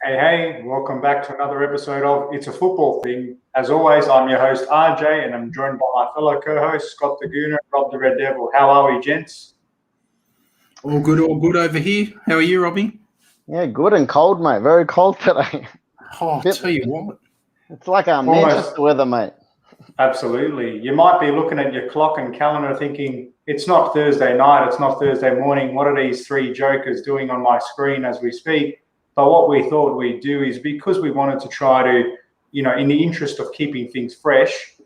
Hey, welcome back to another episode of It's a Football Thing. As always, I'm your host, RJ, and I'm joined by my fellow co-hosts, Scott the Gooner and Rob the Red Devil. How are we, gents? All good over here. How are you, Robbie? Yeah, good and cold, mate. Very cold today. Oh, I'll tell you what. It's like Manchester weather, mate. Absolutely. You might be looking at your clock and calendar thinking, it's not Thursday night, it's not Thursday morning. What are these three jokers doing on my screen as we speak? But what we thought we'd do is, because we wanted to try to, in the interest of keeping things fresh,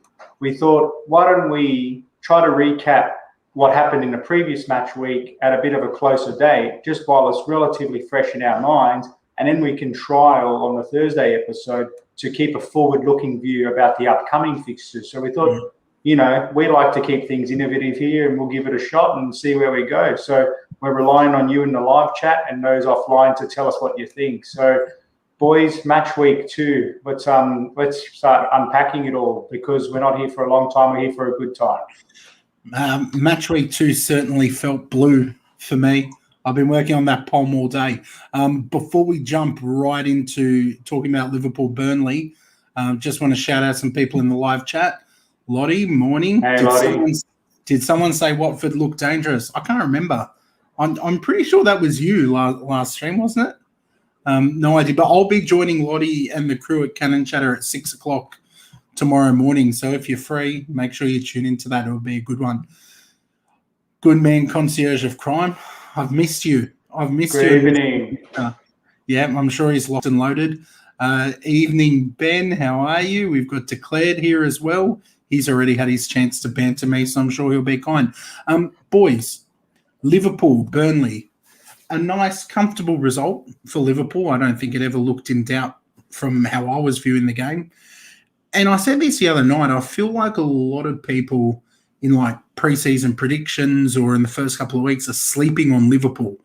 we thought, why don't we try to recap what happened in the previous match week at a bit of a closer date, just while it's relatively fresh in our minds, and then we can trial on the Thursday episode to keep a forward-looking view about the upcoming fixtures. So we thought, we like to keep things innovative here, and we'll give it a shot and see where we go. So we're relying on you in the live chat and those offline to tell us what you think. So, boys, match week 2. Let's start unpacking it all, because we're not here for a long time. We're here for a good time. Match week 2 certainly felt blue for me. I've been working on that poem all day. Before we jump right into talking about Liverpool Burnley, just want to shout out some people in the live chat. Lottie, morning. Hey, Lottie. Did someone say Watford looked dangerous? I can't remember. I'm pretty sure that was you last stream, wasn't it? No idea. But I'll be joining Lottie and the crew at Cannon Chatter at 6 o'clock tomorrow morning. So if you're free, make sure you tune into that. It'll be a good one. Good man, concierge of crime. I've missed you. Good evening. Yeah, I'm sure he's locked and loaded. Evening, Ben. How are you? We've got Declared here as well. He's already had his chance to banter me, so I'm sure he'll be kind. Boys, Liverpool, Burnley, a nice, comfortable result for Liverpool. I don't think it ever looked in doubt from how I was viewing the game. And I said this the other night, I feel like a lot of people in like preseason predictions or in the first couple of weeks are sleeping on Liverpool.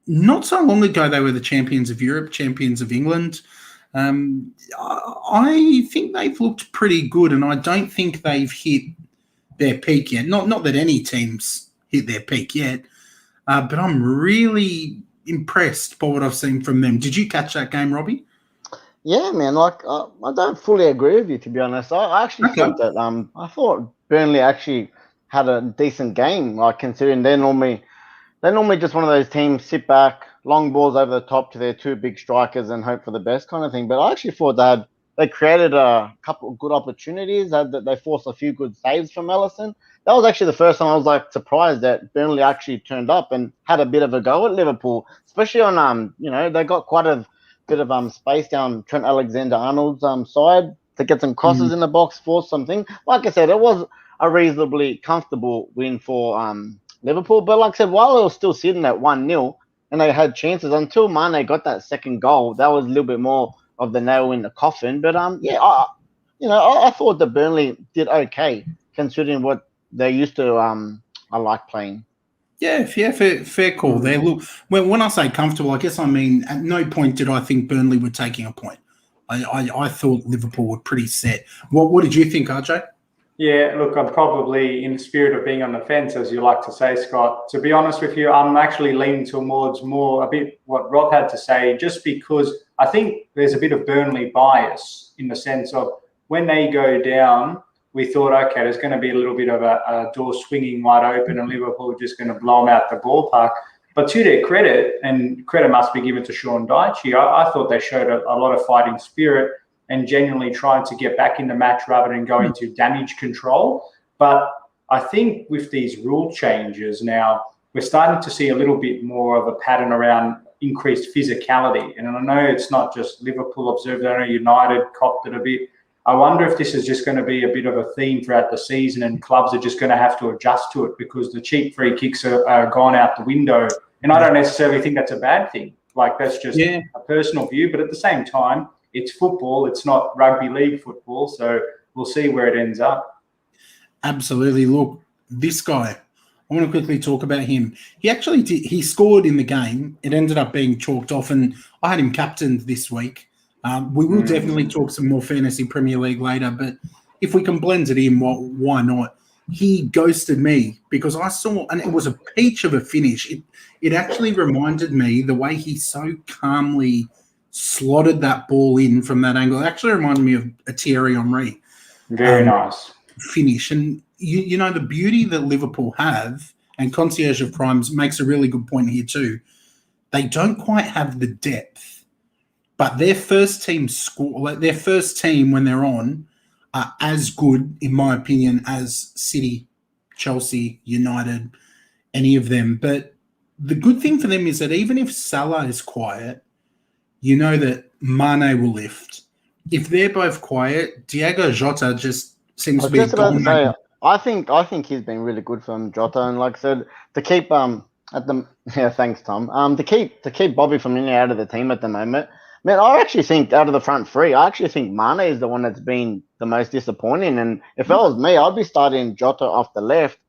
Not so long ago, they were the champions of Europe, champions of England. I think they've looked pretty good, and I don't think they've hit their peak yet. Not that any teams hit their peak yet, but I'm really impressed by what I've seen from them. Did you catch that game, Robbie? Yeah, man. I don't fully agree with you, to be honest. I actually thought that. I thought Burnley actually had a decent game, like considering they're normally just one of those teams sit back, long balls over the top to their two big strikers and hope for the best kind of thing. But I actually thought they created a couple of good opportunities. They forced a few good saves from Ellison. That was actually the first time I was surprised that Burnley actually turned up and had a bit of a go at Liverpool, especially on they got quite a bit of space down Trent Alexander-Arnold's side to get some crosses in the box, force something. Like I said, it was a reasonably comfortable win for Liverpool. But like I said, while it was still sitting at 1-0 and they had chances, until Mane got that second goal, that was a little bit more of the nail in the coffin. But I thought that Burnley did okay considering what they used to I like playing. Yeah, fair call there. Look, when I say comfortable, I guess I mean at no point did I think Burnley were taking a point. I thought Liverpool were pretty set. What did you think, RJ? Yeah, look, I'm probably in the spirit of being on the fence, as you like to say, Scott. To be honest with you, I'm actually leaning towards a bit what Rob had to say, just because I think there's a bit of Burnley bias in the sense of when they go down, we thought, okay, there's going to be a little bit of a door swinging wide open and Liverpool just going to blow them out the ballpark. But to their credit, and credit must be given to Sean Dyche, I thought they showed a lot of fighting spirit and genuinely trying to get back in the match rather than going to damage control. But I think with these rule changes now, we're starting to see a little bit more of a pattern around increased physicality. And I know it's not just Liverpool observed, I know United copped it a bit. I wonder if this is just going to be a bit of a theme throughout the season and clubs are just going to have to adjust to it because the cheap free kicks are gone out the window. And I don't necessarily think that's a bad thing. Like, that's just a personal view. But at the same time, it's football. It's not rugby league football. So we'll see where it ends up. Absolutely. Look, this guy, I want to quickly talk about him. He scored in the game. It ended up being chalked off, and I had him captained this week. We will definitely talk some more fantasy Premier League later, but if we can blend it in, why not? he ghosted me because I saw, and it was a peach of a finish. It actually reminded me the way he so calmly slotted that ball in from that angle. It actually reminded me of a Thierry Henry Very nice finish. And you know the beauty that Liverpool have, and Concierge of Crimes makes a really good point here too. They don't quite have the depth, but their first team score, like their first team when they're on, are as good, in my opinion, as City, Chelsea, United, any of them. But the good thing for them is that even if Salah is quiet, you know that Mane will lift. If they're both quiet, Diego Jota just seems to be just about to say, dominating. I think he's been really good from Jota, and like I said, to keep at the thanks Tom to keep Bobby Firmino out of the team at the moment. Man, I actually think out of the front three, I actually think Mane is the one that's been the most disappointing. And if that was me, I'd be starting Jota off the left,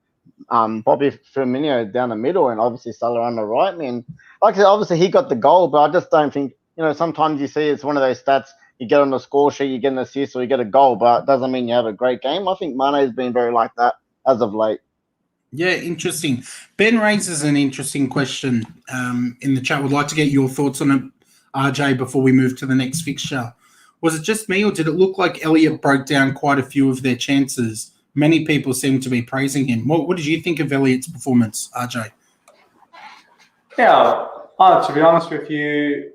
Bobby Firmino down the middle, and obviously Salah on the right. And like I said, obviously he got the goal, but I just don't think, sometimes you see it's one of those stats, you get on the score sheet, you get an assist or you get a goal, but it doesn't mean you have a great game. I think Mane has been very like that as of late. Yeah, interesting. Ben raises an interesting question in the chat. Would like to get your thoughts on it, RJ, before we move to the next fixture. Was it just me, or did it look like Elliott broke down quite a few of their chances? Many people seem to be praising him. What did you think of Elliott's performance, RJ? Yeah, to be honest with you,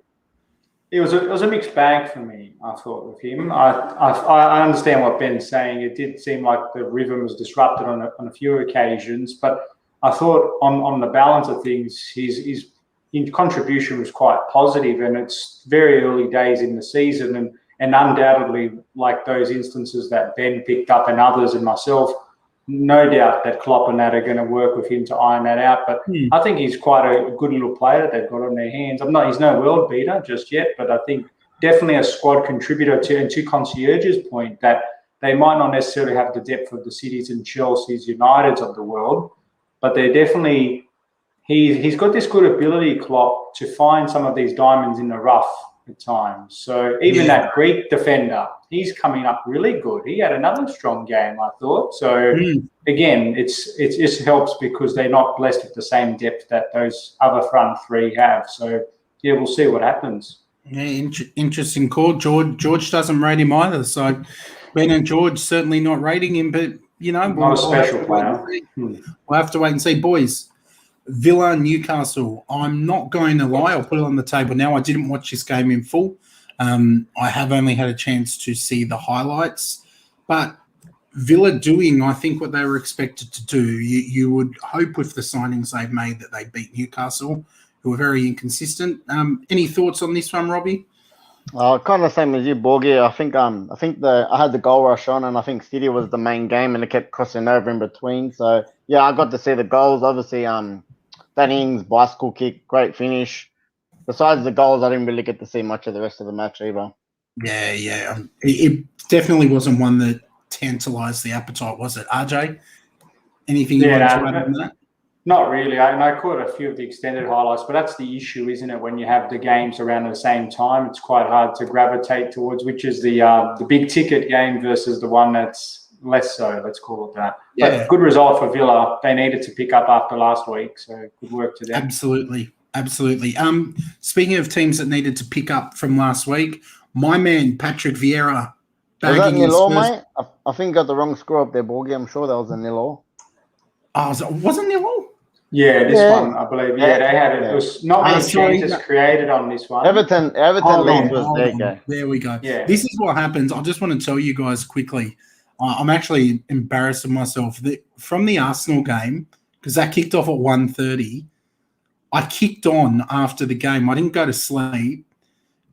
it was a mixed bag for me, I thought, with him. I understand what Ben's saying. It did seem like the rhythm was disrupted on a few occasions, but I thought on the balance of things, his contribution was quite positive, and it's very early days in the season, and undoubtedly, like those instances that Ben picked up and others and myself, no doubt that Klopp and that are going to work with him to iron that out. But I think he's quite a good little player that they've got on their hands. He's no world beater just yet, but I think definitely a squad contributor to Concierge's point that they might not necessarily have the depth of the Cities and Chelseas, Uniteds of the world, but they're definitely he's got this good ability, Klopp, to find some of these diamonds in the rough at times. So even that Greek defender, he's coming up really good. He had another strong game, I thought. So again, it just helps because they're not blessed with the same depth that those other front three have. So yeah, we'll see what happens. Yeah, interesting call. George doesn't rate him either. So Ben and George certainly not rating him, but not a special player. We'll have to wait and see, boys. Villa, Newcastle. I'm not going to lie. I'll put it on the table now. I didn't watch this game in full. I have only had a chance to see the highlights. But Villa doing, I think, what they were expected to do. You would hope with the signings they've made that they beat Newcastle, who are very inconsistent. Any thoughts on this one, Robbie? Kind of the same as you, Borgie. I think I had the goal rush on, and I think City was the main game, and it kept crossing over in between. So yeah, I got to see the goals. Obviously, that Ings bicycle kick, great finish. Besides the goals, I didn't really get to see much of the rest of the match either. Yeah. It definitely wasn't one that tantalised the appetite, was it, RJ? Anything you want to add on that? Not really. I caught a few of the extended highlights, but that's the issue, isn't it? When you have the games around the same time, it's quite hard to gravitate towards which is the big ticket game versus the one that's less so. Let's call it that. Yeah. But good result for Villa. They needed to pick up after last week, so good work to them. Absolutely. Speaking of teams that needed to pick up from last week, my man Patrick Vieira. Was that nil-all, mate? I think you got the wrong score up there, Borgie. I'm sure that was a nil-all. Oh, wasn't nil-all? Yeah, this one, I believe. Yeah, they had it. It was not many chances created on this one. Everton was there. There we go. Yeah. This is what happens. I just want to tell you guys quickly. I'm actually embarrassed of myself. From the Arsenal game, because that kicked off at 1:30, I kicked on after the game. I didn't go to sleep.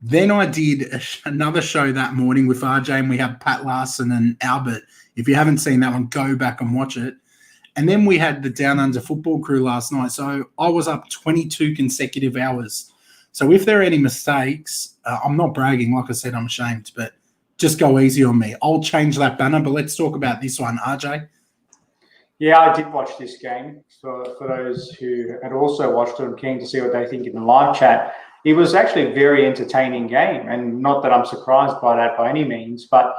Then I did another show that morning with RJ, and we had Pat Larson and Albert. If you haven't seen that one, go back and watch it. And then we had the Down Under football crew last night. So I was up 22 consecutive hours. So if there are any mistakes, I'm not bragging. Like I said, I'm ashamed, but just go easy on me. I'll change that banner, but let's talk about this one, RJ. Yeah, I did watch this game. For those who had also watched it, I'm keen to see what they think in the live chat. It was actually a very entertaining game, and not that I'm surprised by that by any means, but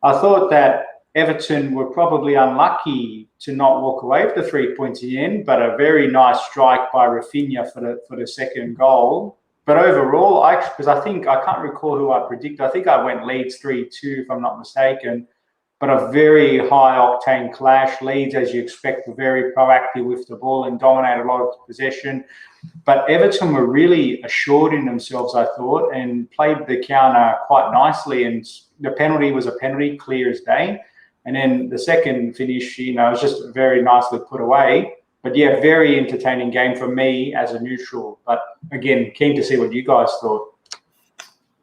I thought that Everton were probably unlucky to not walk away with the 3 points in the end, but a very nice strike by Rafinha for the second goal. But overall, because I can't recall who I predicted. I think I went Leeds 3-2, if I'm not mistaken. But a very high-octane clash. Leeds, as you expect, were very proactive with the ball and dominated a lot of possession. But Everton were really assured in themselves, I thought, and played the counter quite nicely. And the penalty was a penalty, clear as day. And then the second finish, was just very nicely put away. But yeah, very entertaining game for me as a neutral. But again, keen to see what you guys thought.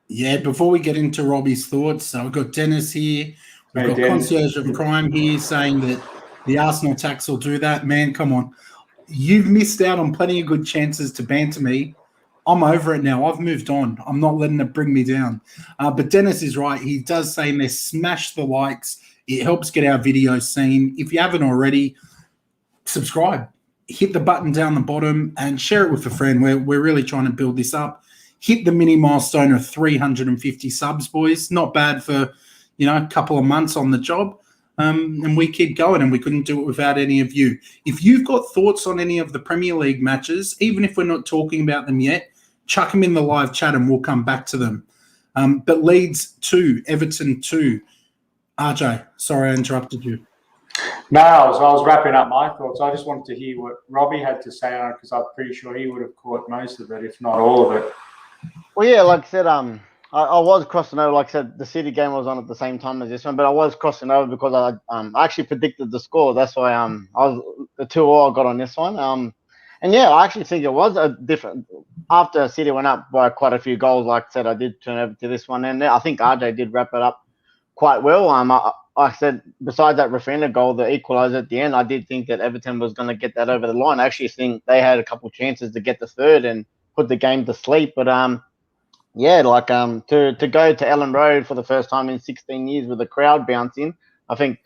Yeah, before we get into Robbie's thoughts, we've got Dennis here. We've got Concierge of Crime here saying that the Arsenal tax will do that. Man, come on. You've missed out on plenty of good chances to banter me. I'm over it now. I've moved on. I'm not letting it bring me down. But Dennis is right. He does say in there, smash the likes. It helps get our videos seen. If you haven't already, subscribe. Hit the button down the bottom and share it with a friend. We're really trying to build this up. Hit the mini milestone of 350 subs, boys. Not bad for, a couple of months on the job. And we keep going, and we couldn't do it without any of you. If you've got thoughts on any of the Premier League matches, even if we're not talking about them yet, chuck them in the live chat and we'll come back to them. But Leeds 2, Everton 2. RJ, sorry I interrupted you. No, I was wrapping up my thoughts. I just wanted to hear what Robbie had to say on it, because I'm pretty sure he would have caught most of it, if not all of it. Well, yeah, like I said, I was crossing over. Like I said, the City game was on at the same time as this one, but I was crossing over because I actually predicted the score. That's why I was the 2-2 I got on this one. And yeah, I actually think it was a different. After City went up by quite a few goals, like I said, I did turn over to this one, and I think RJ did wrap it up quite well. I said, besides that Rafinha goal, the equaliser at the end, I did think that Everton was going to get that over the line. I actually think they had a couple chances to get the third and put the game to sleep. But yeah, like to go to Ellen Road for the first time in 16 years with the crowd bouncing, I think,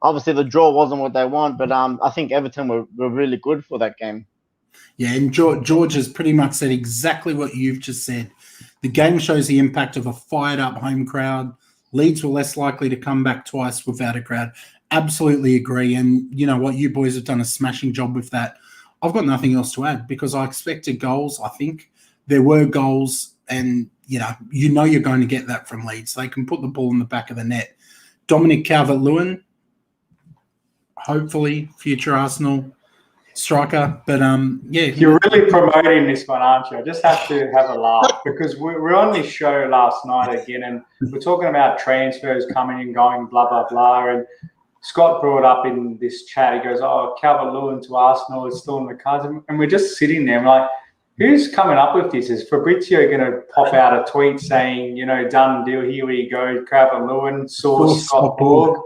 obviously the draw wasn't what they want, but I think Everton were really good for that game. Yeah, and George has pretty much said exactly what you've just said. The game shows the impact of a fired-up home crowd. Leeds were less likely to come back twice without a crowd. Absolutely agree. And you know what? You boys have done a smashing job with that. I've got nothing else to add because I expected goals, I think. There were goals, and you're going to get that from Leeds. They can put the ball in the back of the net. Dominic Calvert-Lewin, hopefully future Arsenal striker. But, yeah. You're really promoting this one, aren't you? I just have to have a laugh because we're on this show last night again, and we're talking about transfers coming and going, blah, blah, blah. And Scott brought up in this chat, he goes, Calvert-Lewin to Arsenal is still in the cards. And we're just sitting there, I'm like, who's coming up with this? Is Fabrizio going to pop out a tweet saying, done deal, here we go, Calvert-Lewin, source Scott Borg,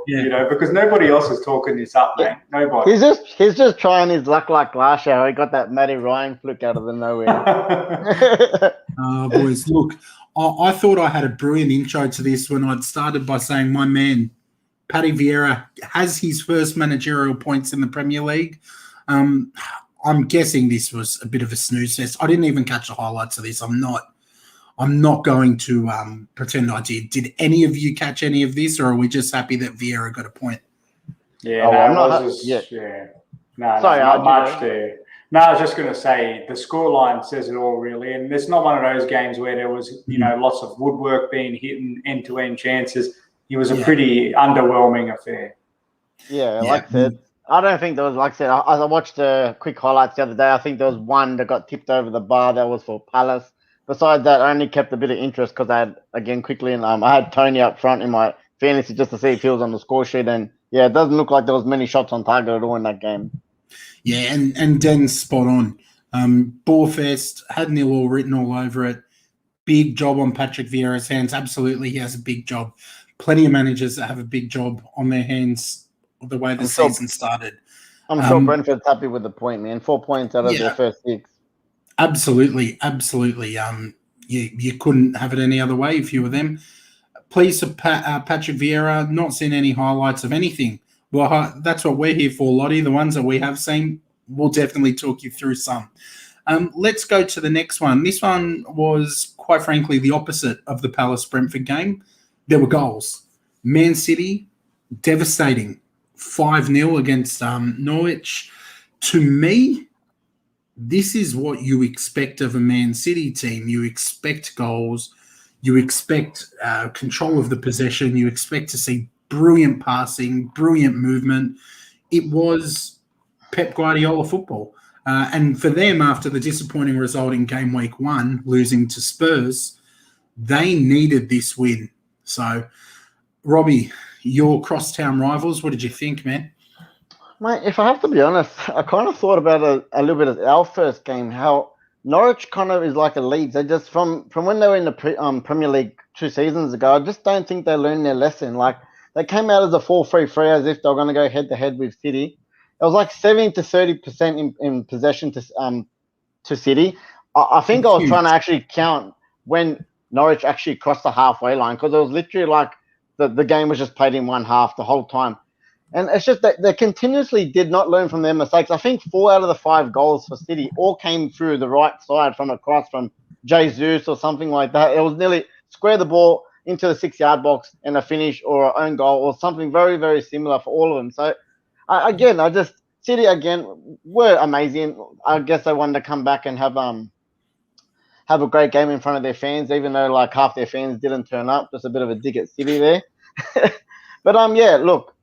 because nobody else is talking this up, man. Nobody. He's just trying his luck like last year. He got that Matty Ryan flick out of the nowhere. Boys, look, I thought I had a brilliant intro to this when I'd started by saying my man, Paddy Vieira, has his first managerial points in the Premier League. I'm guessing this was a bit of a snooze fest. I didn't even catch the highlights of this. I'm not going to pretend I did. Did any of you catch any of this, or are we just happy that Vieira got a point? Yeah, not much there. No, I was just going to say the scoreline says it all, really. And it's not one of those games where there was, lots of woodwork being hit and end-to-end chances. It was a pretty underwhelming affair. Yeah, like I said. I don't think there was, like I said, I watched the quick highlights the other day. I think there was one that got tipped over the bar that was for Palace. Besides that, I only kept a bit of interest because I had, again, quickly, and I had Tony up front in my fantasy just to see if he was on the score sheet. And, yeah, it doesn't look like there was many shots on target at all in that game. Yeah, and Den's spot on. Ballfest had nil all written all over it. Big job on Patrick Vieira's hands. Absolutely, he has a big job. Plenty of managers that have a big job on their hands the way the season started. I'm sure Brentford's happy with the point, man. 4 points out of their first 6. Absolutely. You couldn't have it any other way if you were them. Please, Patrick Vieira, not seen any highlights of anything. Well, that's what we're here for, Lottie. The ones that we have seen, we'll definitely talk you through some. Let's go to the next one. This one was, quite frankly, the opposite of the Palace-Brentford game. There were goals. Man City devastating 5-0 against Norwich. To me, this is what you expect of a Man City team. You expect goals. You expect control of the possession. You expect to see brilliant passing, brilliant movement. It was Pep Guardiola football. And for them, after the disappointing result in game week 1, losing to Spurs, they needed this win. So, Robbie, your crosstown rivals, what did you think, man? Mate, if I have to be honest, I kind of thought about a little bit of our first game, how Norwich kind of is like a Leeds. They just, from when they were in the Premier League 2 seasons ago, I just don't think they learned their lesson. Like, they came out as a 4-3-3 as if they were going to go head-to-head with City. It was like 70 to 30% in possession to City. I think I was trying to actually count when Norwich actually crossed the halfway line, because it was literally like the game was just played in one half the whole time. And it's just that they continuously did not learn from their mistakes. I think 4 out of the 5 goals for City all came through the right side from a cross from Jesus or something like that. It was nearly square the ball into the 6-yard box and a finish or an own goal or something very, very similar for all of them. So, City again were amazing. I guess they wanted to come back and have a great game in front of their fans, even though like half their fans didn't turn up. Just a bit of a dig at City there. But look.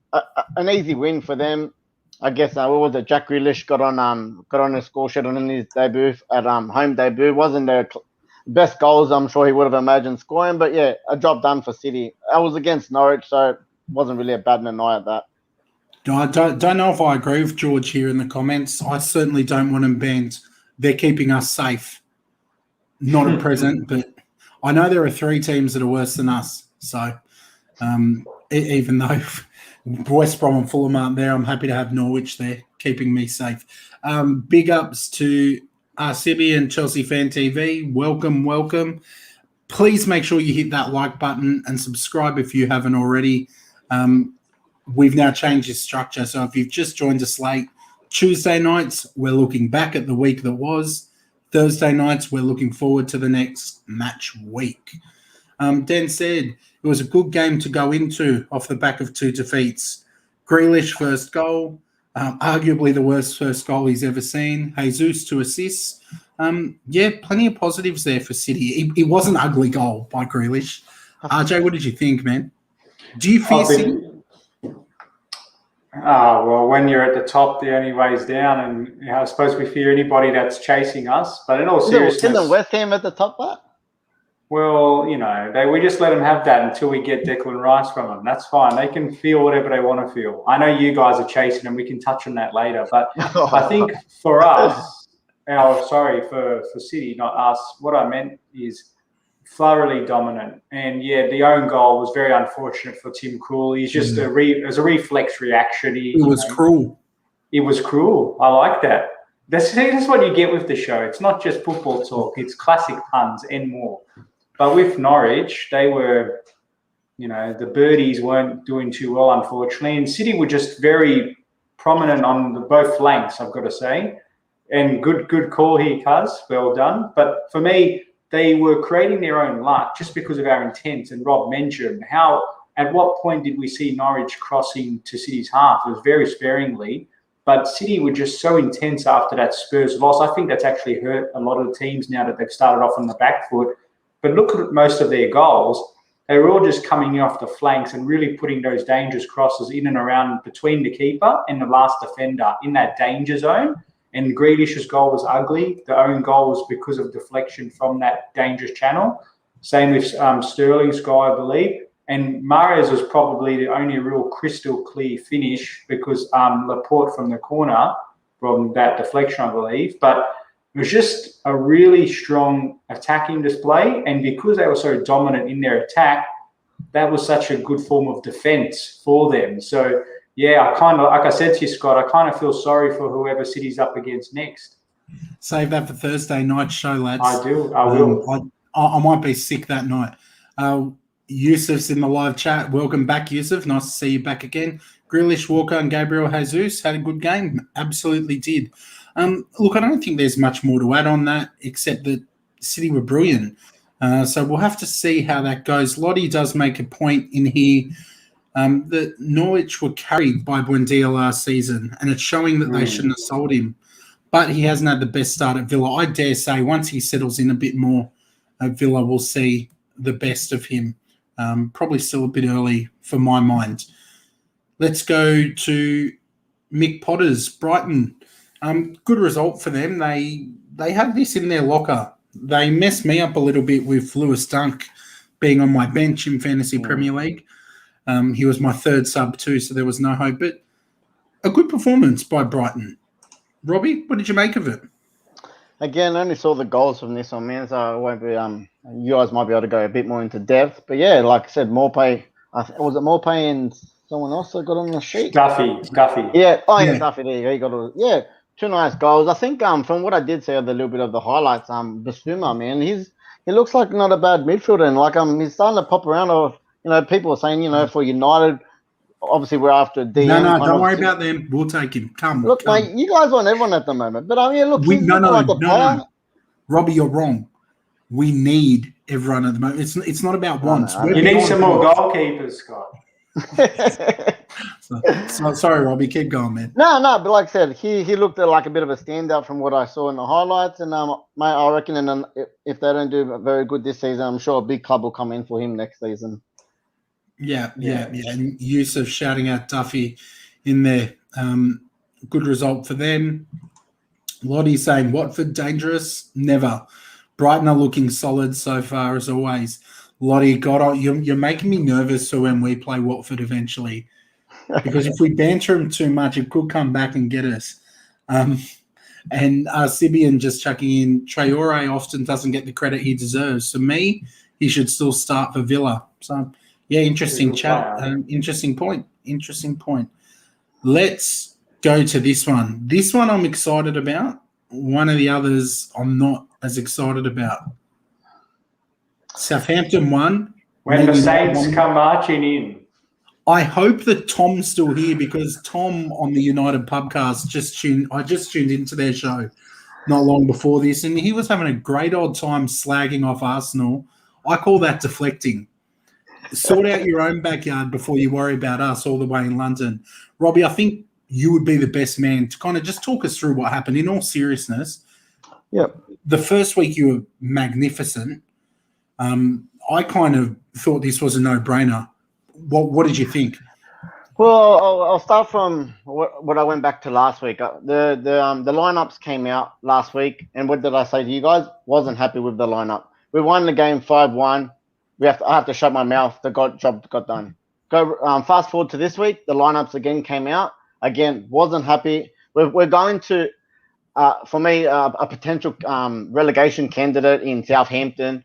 An easy win for them, I guess. What was it? Jack Grealish got on his score sheet on his debut at home debut. Wasn't their best goals, I'm sure he would have imagined scoring, but yeah, a job done for City. I was against Norwich, so it wasn't really a bad eye at that. I don't know if I agree with George here in the comments. I certainly don't want them banned. They're keeping us safe. Not at present, but I know there are 3 teams that are worse than us. So even though West Brom and Fulham aren't there, I'm happy to have Norwich there, keeping me safe. Big ups to Sibi and Chelsea Fan TV. Welcome. Please make sure you hit that like button and subscribe if you haven't already. We've now changed the structure. So if you've just joined us late, Tuesday nights, we're looking back at the week that was. Thursday nights, we're looking forward to the next match week. Dan said, it was a good game to go into off the back of 2 defeats. Grealish first goal, arguably the worst first goal he's ever seen. Jesus 2 assists. Plenty of positives there for City. It was an ugly goal by Grealish. RJ, what did you think, man? Do you fear City? Well, when you're at the top, the only way is down, and I suppose we fear anybody that's chasing us. But in all seriousness, isn't West Ham at the top part? Well, we just let them have that until we get Declan Rice from them. That's fine. They can feel whatever they want to feel. I know you guys are chasing, and we can touch on that later. But I think for us, for City, not us, what I meant is thoroughly dominant. And the own goal was very unfortunate for Tim Krul. He's just it was a reflex reaction. It was cruel. It was cruel. I like that. That's what you get with the show. It's not just football talk. It's classic puns and more. But with Norwich, they were, the birdies weren't doing too well, unfortunately. And City were just very prominent on both flanks, I've got to say. And good call here, Cuz. Well done. But for me, they were creating their own luck just because of our intent. And Rob mentioned at what point did we see Norwich crossing to City's half? It was very sparingly. But City were just so intense after that Spurs loss. I think that's actually hurt a lot of the teams now that they've started off on the back foot. But look at most of their goals. They were all just coming off the flanks and really putting those dangerous crosses in and around between the keeper and the last defender in that danger zone. And Grealish's goal was ugly. The own goal was because of deflection from that dangerous channel. Same with Sterling's goal, I believe. And Mahrez was probably the only real crystal clear finish because Laporte from the corner from that deflection, I believe. But it was just a really strong attacking display. And because they were so dominant in their attack, that was such a good form of defense for them. So, I kind of, like I said to you, Scott, I kind of feel sorry for whoever City's up against next. Save that for Thursday night show, lads. I do. I will. I might be sick that night. Yusuf's in the live chat. Welcome back, Yusuf. Nice to see you back again. Grealish, Walker, and Gabriel Jesus had a good game. Absolutely did. Look, I don't think there's much more to add on that, except that City were brilliant. So we'll have to see how that goes. Lottie does make a point in here. that Norwich were carried by Buendia last season, and it's showing that they shouldn't have sold him. But he hasn't had the best start at Villa. I dare say once he settles in a bit more at Villa, we'll see the best of him. Probably still a bit early for my mind. Let's go to Mick Potter's Brighton. Good result for them. They have this in their locker. They messed me up a little bit with Lewis Dunk being on my bench in Fantasy Premier League. He was my third sub too, so there was no hope. But a good performance by Brighton. Robbie, what did you make of it? Again, I only saw the goals from this one, man, so I won't be. You guys might be able to go a bit more into depth. But yeah, like I said, Morpay. Was it Morpay and someone else that got on the sheet? Scuffy. Yeah. Oh, yeah, Scuffy. There you go. He got all, yeah, 2 nice goals. I think from what I did see of the little bit of the highlights, Bissouma, man, he looks like not a bad midfielder, and like he's starting to pop around. Of people are saying, for United. Obviously, we're after DM. No, don't worry about them. We'll take him. Come. Mate, you guys want everyone at the moment. But he's like a player. No. Robbie, you're wrong. We need everyone at the moment. It's not about wants. You need some more goalkeepers, Scott. so, sorry, Robbie. Keep going, man. No, but like I said, he looked like a bit of a standout from what I saw in the highlights. And mate, I reckon if they don't do very good this season, I'm sure a big club will come in for him next season. Yeah. And Yusuf shouting out Duffy in there. Good result for them. Lottie saying Watford dangerous? Never. Brighton are looking solid so far as always. Lottie, God, you're making me nervous for when we play Watford eventually, because if we banter him too much, it could come back and get us. And Sibian just chucking in, Traore often doesn't get the credit he deserves. For me, he should still start for Villa. So. Yeah, interesting chat. Interesting point. Let's go to this one. This one I'm excited about. One of the others I'm not as excited about. Southampton won. When the Saints come marching in. I hope that Tom's still here, because Tom on the United Pubcast I just tuned into their show not long before this, and he was having a great old time slagging off Arsenal. I call that deflecting. Sort out your own backyard before you worry about us all the way in London. Robbie, I think you would be the best man to kind of just talk us through what happened in all seriousness. Yep. The first week you were magnificent. I kind of thought this was a no-brainer. What did you think? Well, I'll start from what I went back to last week. The lineups came out last week, and what did I say to you guys? Wasn't happy with the lineup. We won the game 5-1. I have to shut my mouth. The job got done. Go fast forward to this week. The lineups again came out. Again, wasn't happy. We're going to, for me, a potential relegation candidate in Southampton.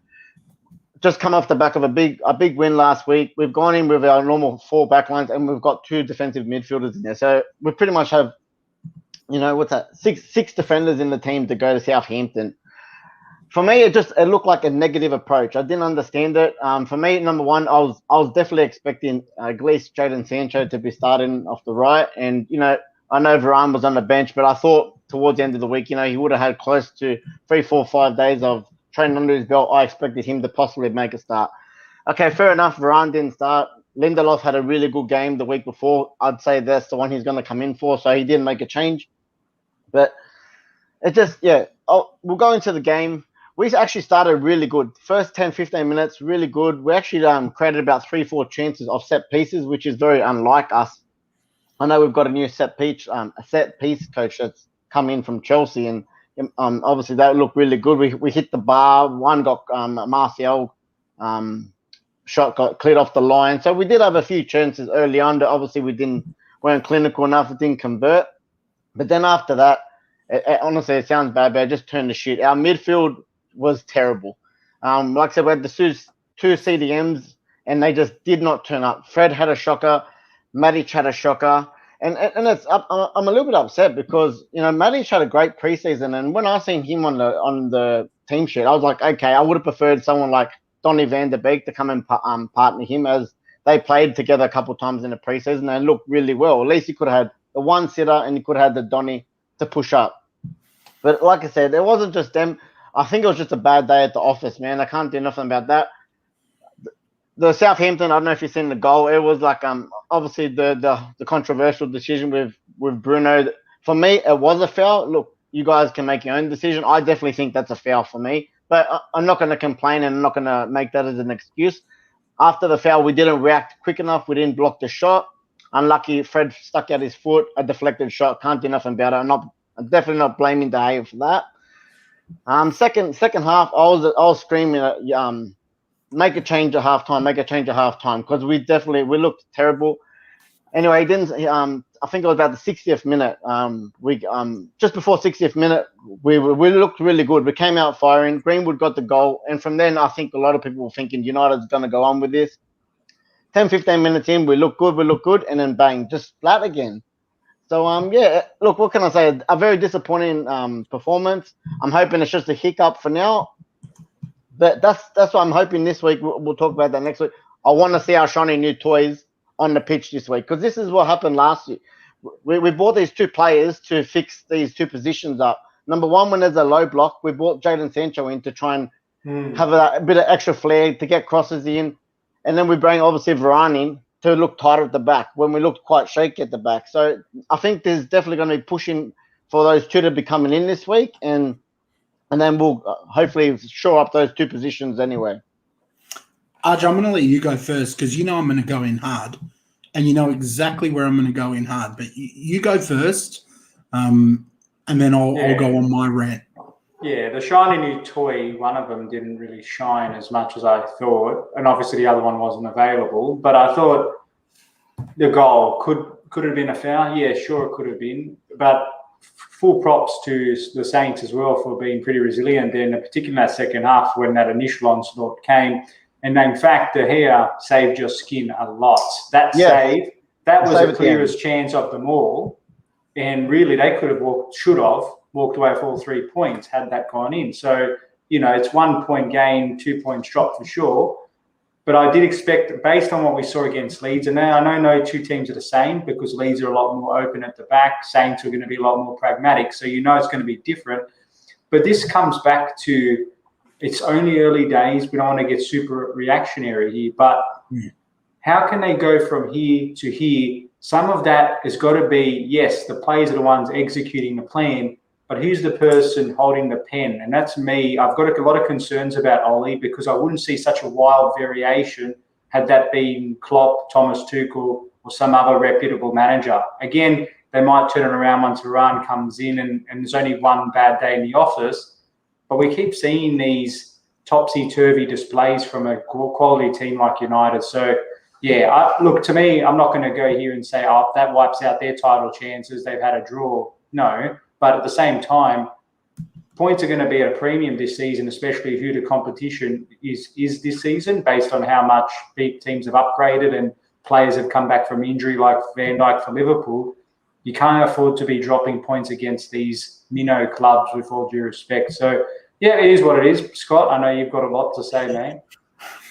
Just come off the back of a big win last week. We've gone in with our normal 4 backlines, and we've got 2 defensive midfielders in there. So we pretty much have, six defenders in the team to go to Southampton. For me, it looked like a negative approach. I didn't understand it. For me, number one, I was definitely expecting Glees, Jadon Sancho to be starting off the right. And, I know Varane was on the bench, but I thought towards the end of the week, he would have had close to 3, 4, 5 days of training under his belt. I expected him to possibly make a start. Okay, fair enough. Varane didn't start. Lindelof had a really good game the week before. I'd say that's the one he's going to come in for, so he didn't make a change. But it just, we'll go into the game. We actually started really good. First 10, 15 minutes, really good. We actually created about 3, 4 chances of set pieces, which is very unlike us. I know we've got a new set piece coach that's come in from Chelsea, and obviously that looked really good. We hit the bar. One got Martial shot got cleared off the line. So we did have a few chances early on, but obviously weren't clinical enough. It didn't convert. But then after that, honestly, it sounds bad, but it just turned to shit. Our midfield was terrible. Like I said, we had the 2 CDMs, and they just did not turn up. Fred had a shocker. Matic had a shocker. And I'm a little bit upset because, Matic had a great preseason. And when I seen him on the team sheet, I was like, okay, I would have preferred someone like Donny van der Beek to come and partner him, as they played together a couple of times in the preseason and looked really well. At least he could have had the one sitter, and he could have had the Donny to push up. But like I said, it wasn't just them. I think it was just a bad day at the office, man. I can't do nothing about that. the Southampton, I don't know if you've seen the goal. It was like obviously the controversial decision with Bruno. For me, it was a foul. Look, you guys can make your own decision. I definitely think that's a foul for me. But I'm not going to complain and I'm not going to make that as an excuse. After the foul, we didn't react quick enough. We didn't block the shot. Unlucky, Fred stuck out his foot, a deflected shot. Can't do nothing about it. I'm definitely not blaming De Gea for that. Second half, I was screaming, make a change at halftime, because we looked terrible. Anyway, didn't I think it was about the 60th minute. We just before 60th minute, we looked really good. We came out firing. Greenwood got the goal, and from then I think a lot of people were thinking United's going to go on with this. 10, 15 minutes in, we look good, and then bang, just flat again. So yeah, look, what can I say? A very disappointing performance. I'm hoping it's just a hiccup for now. But that's what I'm hoping this week. We'll talk about that next week. I want to see our shiny new toys on the pitch this week, because this is what happened last year. We bought these two players to fix these two positions up. Number one, when there's a low block, we brought Jadon Sancho in to try and have a bit of extra flair to get crosses in. And then we bring, obviously, Varane in to look tighter at the back when we looked quite shaky at the back. So I think there's definitely going to be pushing for those two to be coming in this week. And then we'll hopefully shore up those two positions anyway. Arj, I'm going to let you go first because you know I'm going to go in hard. And you know exactly where I'm going to go in hard. But you go first, and then I'll go on my rant. Yeah, the shiny new toy, one of them didn't really shine as much as I thought. And obviously the other one wasn't available. But I thought the goal could have been a foul. Yeah, sure it could have been. But full props to the Saints as well for being pretty resilient there, particularly in that second half when that initial onslaught came. And in fact, De Gea saved your skin a lot. That save, that was the clearest chance of them all. And really, they should have walked away with all 3 points had that gone in. So, it's 1 point gain, 2 points drop for sure. But I did expect, based on what we saw against Leeds, and now I know no two teams are the same because Leeds are a lot more open at the back. Saints are going to be a lot more pragmatic. So, it's going to be different. But this comes back to, it's only early days. We don't want to get super reactionary here, but how can they go from here to here? Some of that has got to be, yes, the players are the ones executing the plan, but who's the person holding the pen? And that's me. I've got a lot of concerns about Ollie because I wouldn't see such a wild variation had that been Klopp, Thomas Tuchel, or some other reputable manager. Again, they might turn it around once Varane comes in and there's only one bad day in the office. But we keep seeing these topsy-turvy displays from a quality team like United. So, yeah, look, to me, I'm not going to go here and say, that wipes out their title chances. They've had a draw. No. But at the same time, points are going to be at a premium this season, especially who the competition is this season, based on how much big teams have upgraded and players have come back from injury like Van Dijk for Liverpool. You can't afford to be dropping points against these minnow clubs with all due respect. So, yeah, it is what it is. Scott, I know you've got a lot to say, mate.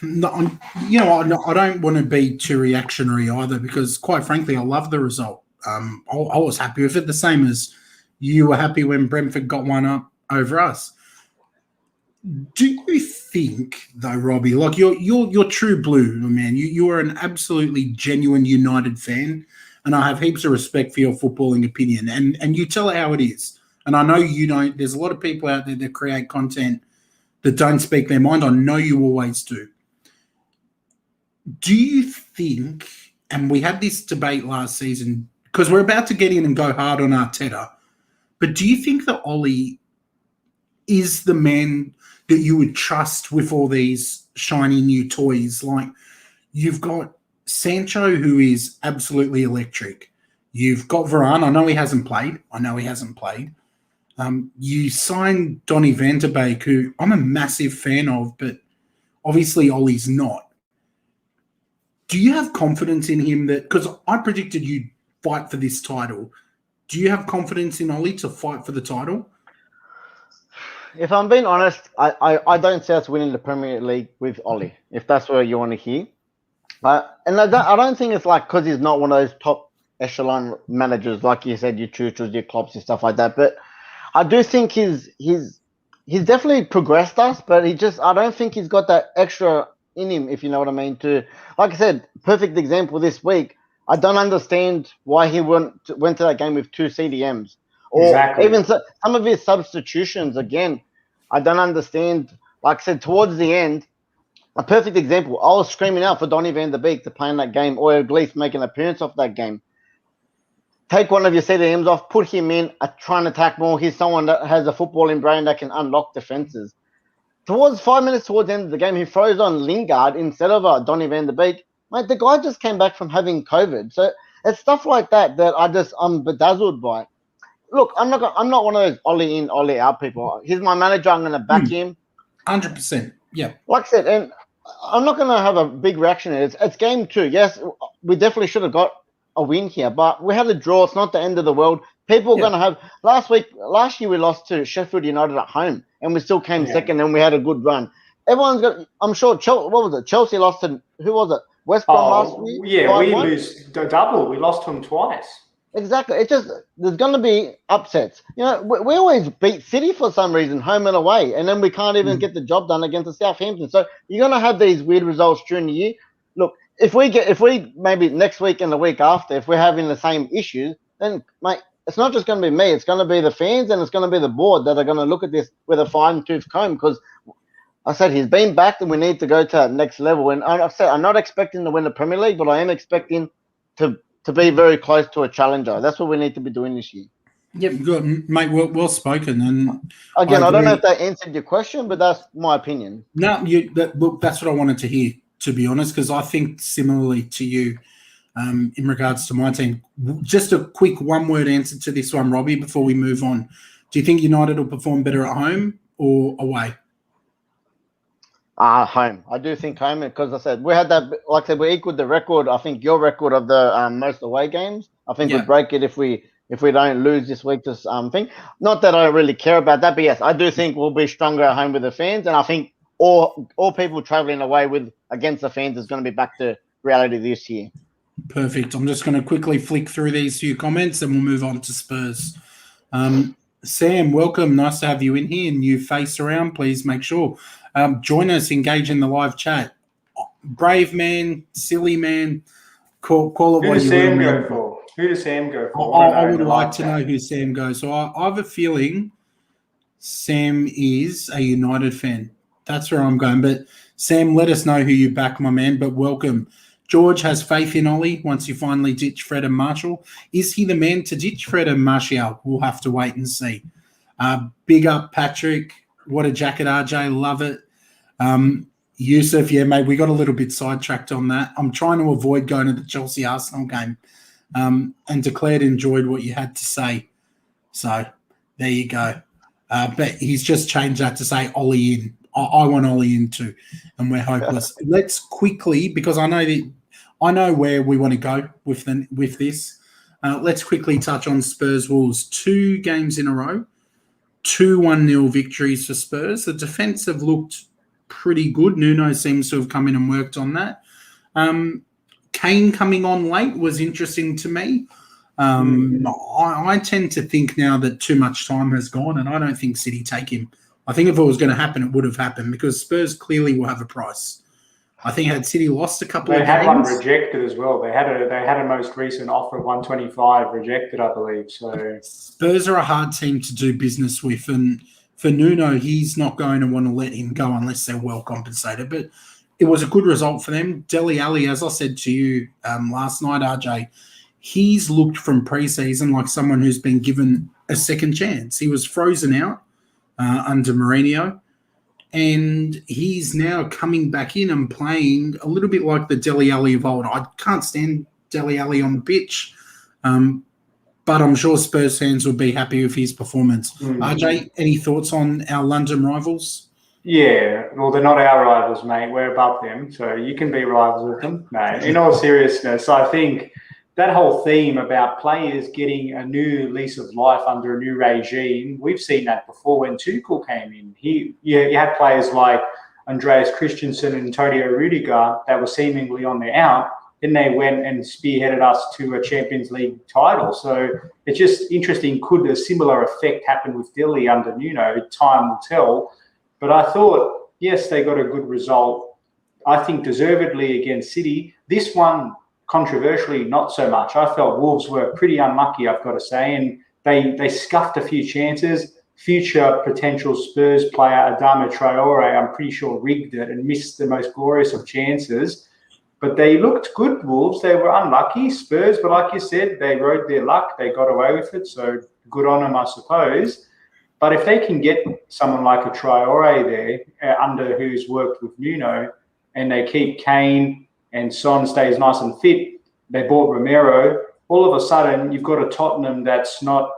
No, I don't want to be too reactionary either because, quite frankly, I love the result. I was happy with it, the same as you were happy when Brentford got one up over us. Do you think, though, Robbie, like you're true blue, man, you are an absolutely genuine United fan, and I have heaps of respect for your footballing opinion, and you tell it how it is. And I know you don't. There's a lot of people out there that create content that don't speak their mind. I know you always do. Do you think, and we had this debate last season, because we're about to get in and go hard on Arteta, but do you think that Ollie is the man that you would trust with all these shiny new toys? Like, you've got Sancho, who is absolutely electric. You've got Varane. I know he hasn't played. You signed Donny van de Beek, who I'm a massive fan of, but obviously Ollie's not. Do you have confidence in him that, because I predicted you'd fight for this title, do you have confidence in Ollie to fight for the title? If I'm being honest, I don't see us winning the Premier League with Ollie, if that's what you want to hear. And I don't think it's like because he's not one of those top echelon managers, like you said, your Tuchels, your Klopps and stuff like that. But I do think he's definitely progressed us, but I don't think he's got that extra in him, if you know what I mean. To, like I said, perfect example this week. I don't understand why he went to that game with 2 CDMs, or Exactly. even some of his substitutions. Again, I don't understand. Like I said, towards the end, a perfect example. I was screaming out for Donny van der Beek to play in that game, or at least make an appearance off that game. Take one of your CDMs off, put him in, try and attack more. He's someone that has a footballing brain that can unlock defenses. Towards 5 minutes towards the end of the game, he throws on Lingard instead of Donny van der Beek. Mate, the guy just came back from having COVID. So it's stuff like that that I'm bedazzled by. Look, I'm not one of those Ollie in, Ollie out people. He's my manager. I'm going to back him. 100%. Yeah. Like I said, and I'm not going to have a big reaction. It's game 2. Yes, we definitely should have got a win here, but we had a draw. It's not the end of the world. People are going to have last year we lost to Sheffield United at home and we still came second and we had a good run. Everyone's got, I'm sure, what was it? Chelsea lost to, who was it? West Brom last week? Yeah, we lose double. We lost to them twice. Exactly. It's just, there's going to be upsets. You know, we always beat City for some reason, home and away, and then we can't even get the job done against the Southampton. So you're going to have these weird results during the year. Look, if we maybe next week and the week after, if we're having the same issues, then, mate, it's not just going to be me. It's going to be the fans and it's going to be the board that are going to look at this with a fine-tooth comb, because I said he's been backed and we need to go to that next level. And I said I'm not expecting to win the Premier League, but I am expecting to be very close to a challenger. That's what we need to be doing this year. Yep, good, mate. Well spoken. And again, I don't know if that answered your question, but that's my opinion. No, look, that's what I wanted to hear, to be honest, because I think similarly to you in regards to my team. Just a quick one-word answer to this one, Robbie, before we move on. Do you think United will perform better at home or away? Home. I do think home, because I said we had that. Like I said, we equaled the record. I think your record of the most away games. I think we break it if we don't lose this week. This thing. Not that I really care about that, but yes, I do think we'll be stronger at home with the fans, and I think all people traveling away against the fans is going to be back to reality this year. Perfect. I'm just going to quickly flick through these few comments, and we'll move on to Spurs. Sam, welcome. Nice to have you in here. New face around. Please make sure. Join us, engage in the live chat. Brave man, silly man, call it what you will. Who does Sam go for? I would like to know who Sam goes. So I have a feeling Sam is a United fan. That's where I'm going. But Sam, let us know who you back, my man. But welcome. George has faith in Ollie once you finally ditch Fred and Marshall. Is he the man to ditch Fred and Martial? We'll have to wait and see. Big up, Patrick. What a jacket, RJ. Love it. Yusuf, yeah, mate, we got a little bit sidetracked on that. I'm trying to avoid going to the Chelsea-Arsenal game. And declared enjoyed what you had to say. So there you go. But he's just changed that to say Ollie in. I want Ollie in too, and we're hopeless. Let's quickly, because I know where we want to go with this. Let's quickly touch on Spurs Wolves. 2 games in a row, 2 1-0 victories for Spurs. The defence have looked pretty good. Nuno seems to have come in and worked on that. Kane coming on late was interesting to me. I tend to think now that too much time has gone, and I don't think City take him. I think if it was going to happen, it would have happened, because Spurs clearly will have a price. I think had City lost a couple of games. They had one rejected as well. They had a most recent offer of 125 rejected, I believe. So Spurs are a hard team to do business with, and for Nuno, he's not going to want to let him go unless they're well compensated. But it was a good result for them. Dele Alli, as I said to you last night, RJ, he's looked from pre-season like someone who's been given a second chance. He was frozen out under Mourinho, and he's now coming back in and playing a little bit like the Dele Alli of old. I can't stand Dele Alli on the pitch, but I'm sure Spurs fans will be happy with his performance. RJ, any thoughts on our London rivals? Yeah, well, they're not our rivals, mate. We're above them, so you can be rivals with them. No, in all seriousness, I think that whole theme about players getting a new lease of life under a new regime, we've seen that before when Tuchel came in. You had players like Andreas Christensen and Antonio Rudiger that were seemingly on their out. Then they went and spearheaded us to a Champions League title. So it's just interesting. Could a similar effect happen with Dilly under Nuno? Time will tell. But I thought, yes, they got a good result. I think deservedly against City. This one, controversially, not so much. I felt Wolves were pretty unlucky, I've got to say, and they scuffed a few chances. Future potential Spurs player Adama Traore, I'm pretty sure, rigged it and missed the most glorious of chances. But they looked good, Wolves. They were unlucky, Spurs, but like you said, they rode their luck. They got away with it, so good on them, I suppose. But if they can get someone like a Traore there, under who's worked with Nuno, and they keep Kane and Son stays nice and fit, they bought Romero, all of a sudden you've got a Tottenham that's not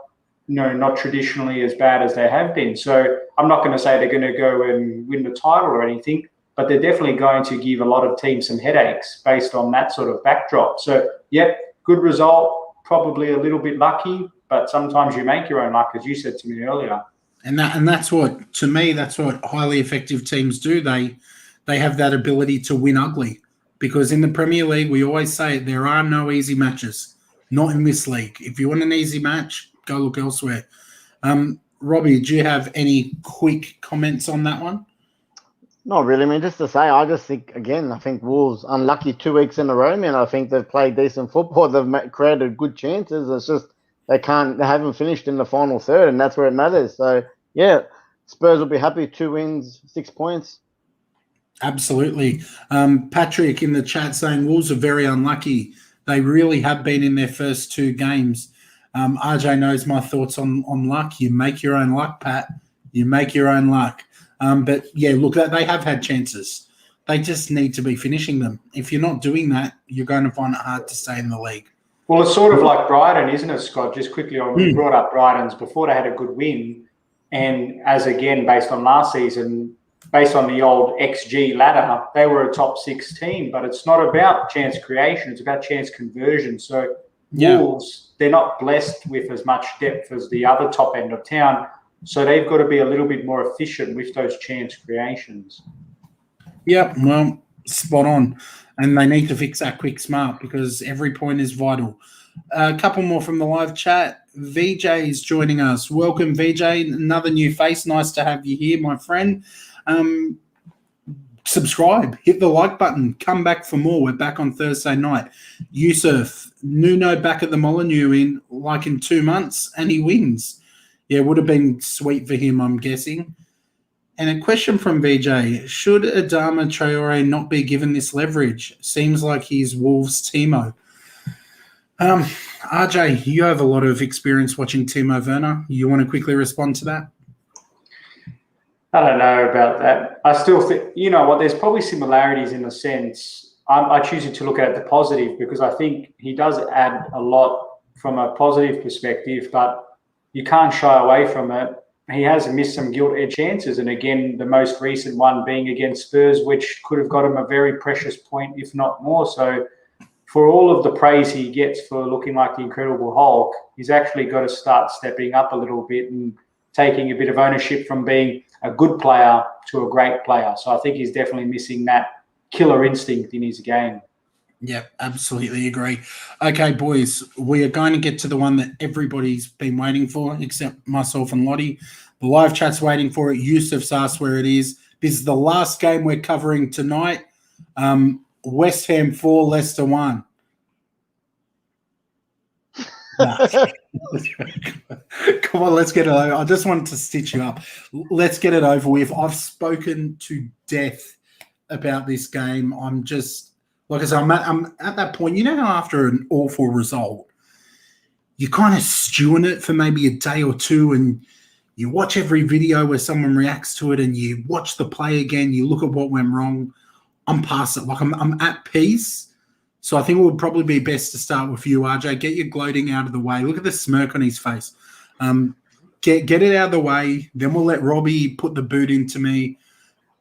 traditionally as bad as they have been. So I'm not going to say they're going to go and win the title or anything, but they're definitely going to give a lot of teams some headaches based on that sort of backdrop. So, yep, good result, probably a little bit lucky, but sometimes you make your own luck, as you said to me earlier. And that's what, to me, that's what highly effective teams do. They have that ability to win ugly, because in the Premier League, we always say there are no easy matches, not in this league. If you want an easy match, go look elsewhere. Robbie, do you have any quick comments on that one? Not really. I mean, just to say, I just think, again, I think Wolves unlucky 2 weeks in a row, man. I think they've played decent football. They've created good chances. It's just they haven't finished in the final third, and that's where it matters. So, yeah, Spurs will be happy. 2 wins, 6 points. Absolutely. Patrick in the chat saying Wolves are very unlucky. They really have been in their first 2 games. RJ knows my thoughts on luck. You make your own luck, Pat. You make your own luck. But, yeah, look, they have had chances. They just need to be finishing them. If you're not doing that, you're going to find it hard to stay in the league. Well, it's sort of like Brighton, isn't it, Scott? Just quickly, we brought up Brighton's before they had a good win. And as, again, based on last season, based on the old XG ladder, they were a top 6 team. But it's not about chance creation. It's about chance conversion. So Wolves, they're not blessed with as much depth as the other top end of town. So they've got to be a little bit more efficient with those chance creations. Yep, well, spot on. And they need to fix that quick smart, because every point is vital. A couple more from the live chat. VJ is joining us. Welcome, VJ. Another new face. Nice to have you here, my friend. Subscribe. Hit the like button. Come back for more. We're back on Thursday night. Yusuf, Nuno back at the Molineux in 2 months, and he wins. Yeah, it would have been sweet for him, I'm guessing. And a question from VJ. Should Adama Traore not be given this leverage? Seems like he's Wolves' Timo. RJ, you have a lot of experience watching Timo Werner. You want to quickly respond to that? I don't know about that. I still think, you know what, there's probably similarities in the sense. I choose to look at the positive, because I think he does add a lot from a positive perspective, but you can't shy away from it. He has missed some gilt-edged chances, and again, the most recent one being against Spurs, which could have got him a very precious point, if not more. So for all of the praise he gets for looking like the Incredible Hulk, he's actually got to start stepping up a little bit and taking a bit of ownership from being a good player to a great player. So I think he's definitely missing that killer instinct in his game. Yeah, absolutely agree. Okay, boys, we are going to get to the one that everybody's been waiting for, except myself and Lottie. The live chat's waiting for it. Yusuf's asked where it is. This is the last game we're covering tonight. West Ham 4, Leicester 1. Come on, let's get it over. I just wanted to stitch you up. Let's get it over with. I've spoken to death about this game. I'm just... Like I said, I'm at that point, you know how after an awful result, you kind of stew in it for maybe a day or two, and you watch every video where someone reacts to it, and you watch the play again, you look at what went wrong. I'm past it. Like I'm at peace. So I think it would probably be best to start with you, RJ. Get your gloating out of the way. Look at the smirk on his face. Get it out of the way. Then we'll let Robbie put the boot into me,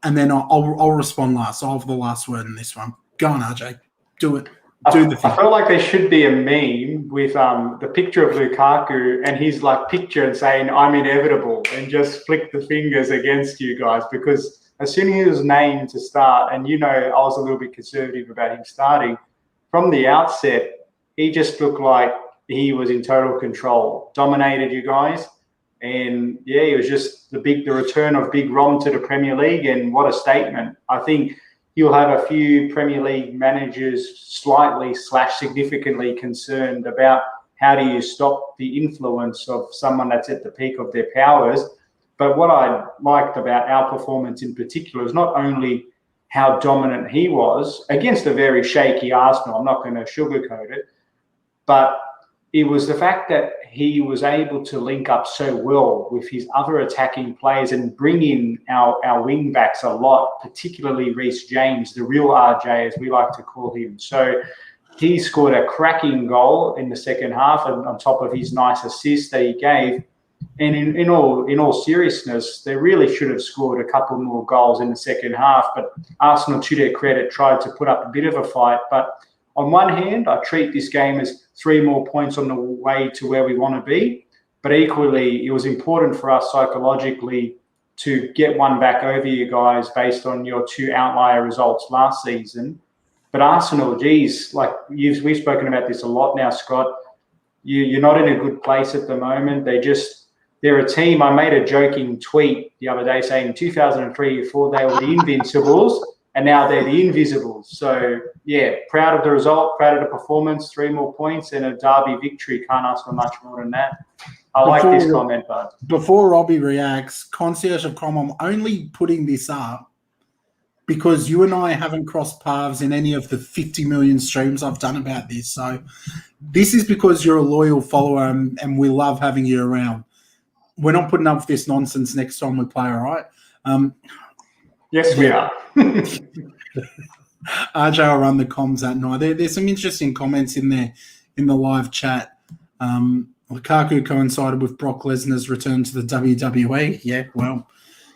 and then I'll respond last. I'll have the last word in this one. Go on, RJ. Do it. Do the thing. I feel like there should be a meme with the picture of Lukaku and his picture and saying, "I'm inevitable," and just flick the fingers against you guys, because as soon as he was named to start, and I was a little bit conservative about him starting, from the outset, he just looked like he was in total control, dominated you guys. And yeah, it was just the return of Big Rom to the Premier League, and what a statement. I think you'll have a few Premier League managers slightly / significantly concerned about how do you stop the influence of someone that's at the peak of their powers. But what I liked about our performance in particular is not only how dominant he was against a very shaky Arsenal, I'm not going to sugarcoat it, but it was the fact that he was able to link up so well with his other attacking players and bring in our wing backs a lot, particularly Reece James, the real RJ, as we like to call him. So he scored a cracking goal in the second half, and on top of his nice assist that he gave. And in all seriousness, they really should have scored a couple more goals in the second half. But Arsenal, to their credit, tried to put up a bit of a fight. But on one hand, I treat this game as 3 more points on the way to where we want to be. But equally, it was important for us psychologically to get one back over you guys based on your 2 outlier results last season. But Arsenal, geez, like we've spoken about this a lot now, Scott. You're not in a good place at the moment. They're a team. I made a joking tweet the other day saying in 2003, 4 they were the Invincibles, and now they're the Invisibles. So, yeah, proud of the result, proud of the performance, 3 more points and a derby victory. Can't ask for much more than that. I like this comment, bud. Before Robbie reacts, Concierge of Com, I'm only putting this up because you and I haven't crossed paths in any of the 50 million streams I've done about this. So this is because you're a loyal follower and we love having you around. We're not putting up with this nonsense next time we play, all right? Yes, we are. RJ will run the comms that night. There's some interesting comments in there in the live chat. Lukaku coincided with Brock Lesnar's return to the WWE. Yeah, well,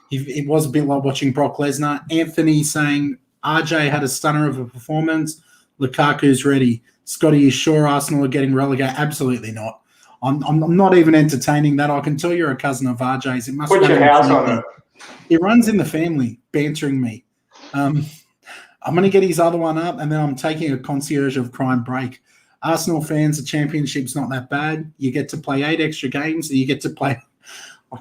it was a bit like watching Brock Lesnar. Anthony saying RJ had a stunner of a performance. Lukaku's ready. Scotty, is sure Arsenal are getting relegated? Absolutely not. I'm not even entertaining that. I can tell you're a cousin of RJ's. It must put your house on it. It runs in the family, bantering me. I'm going to get his other one up, and then I'm taking a concierge of crime break. Arsenal fans, the championship's not that bad. You get to play 8 extra games, and you get to play. I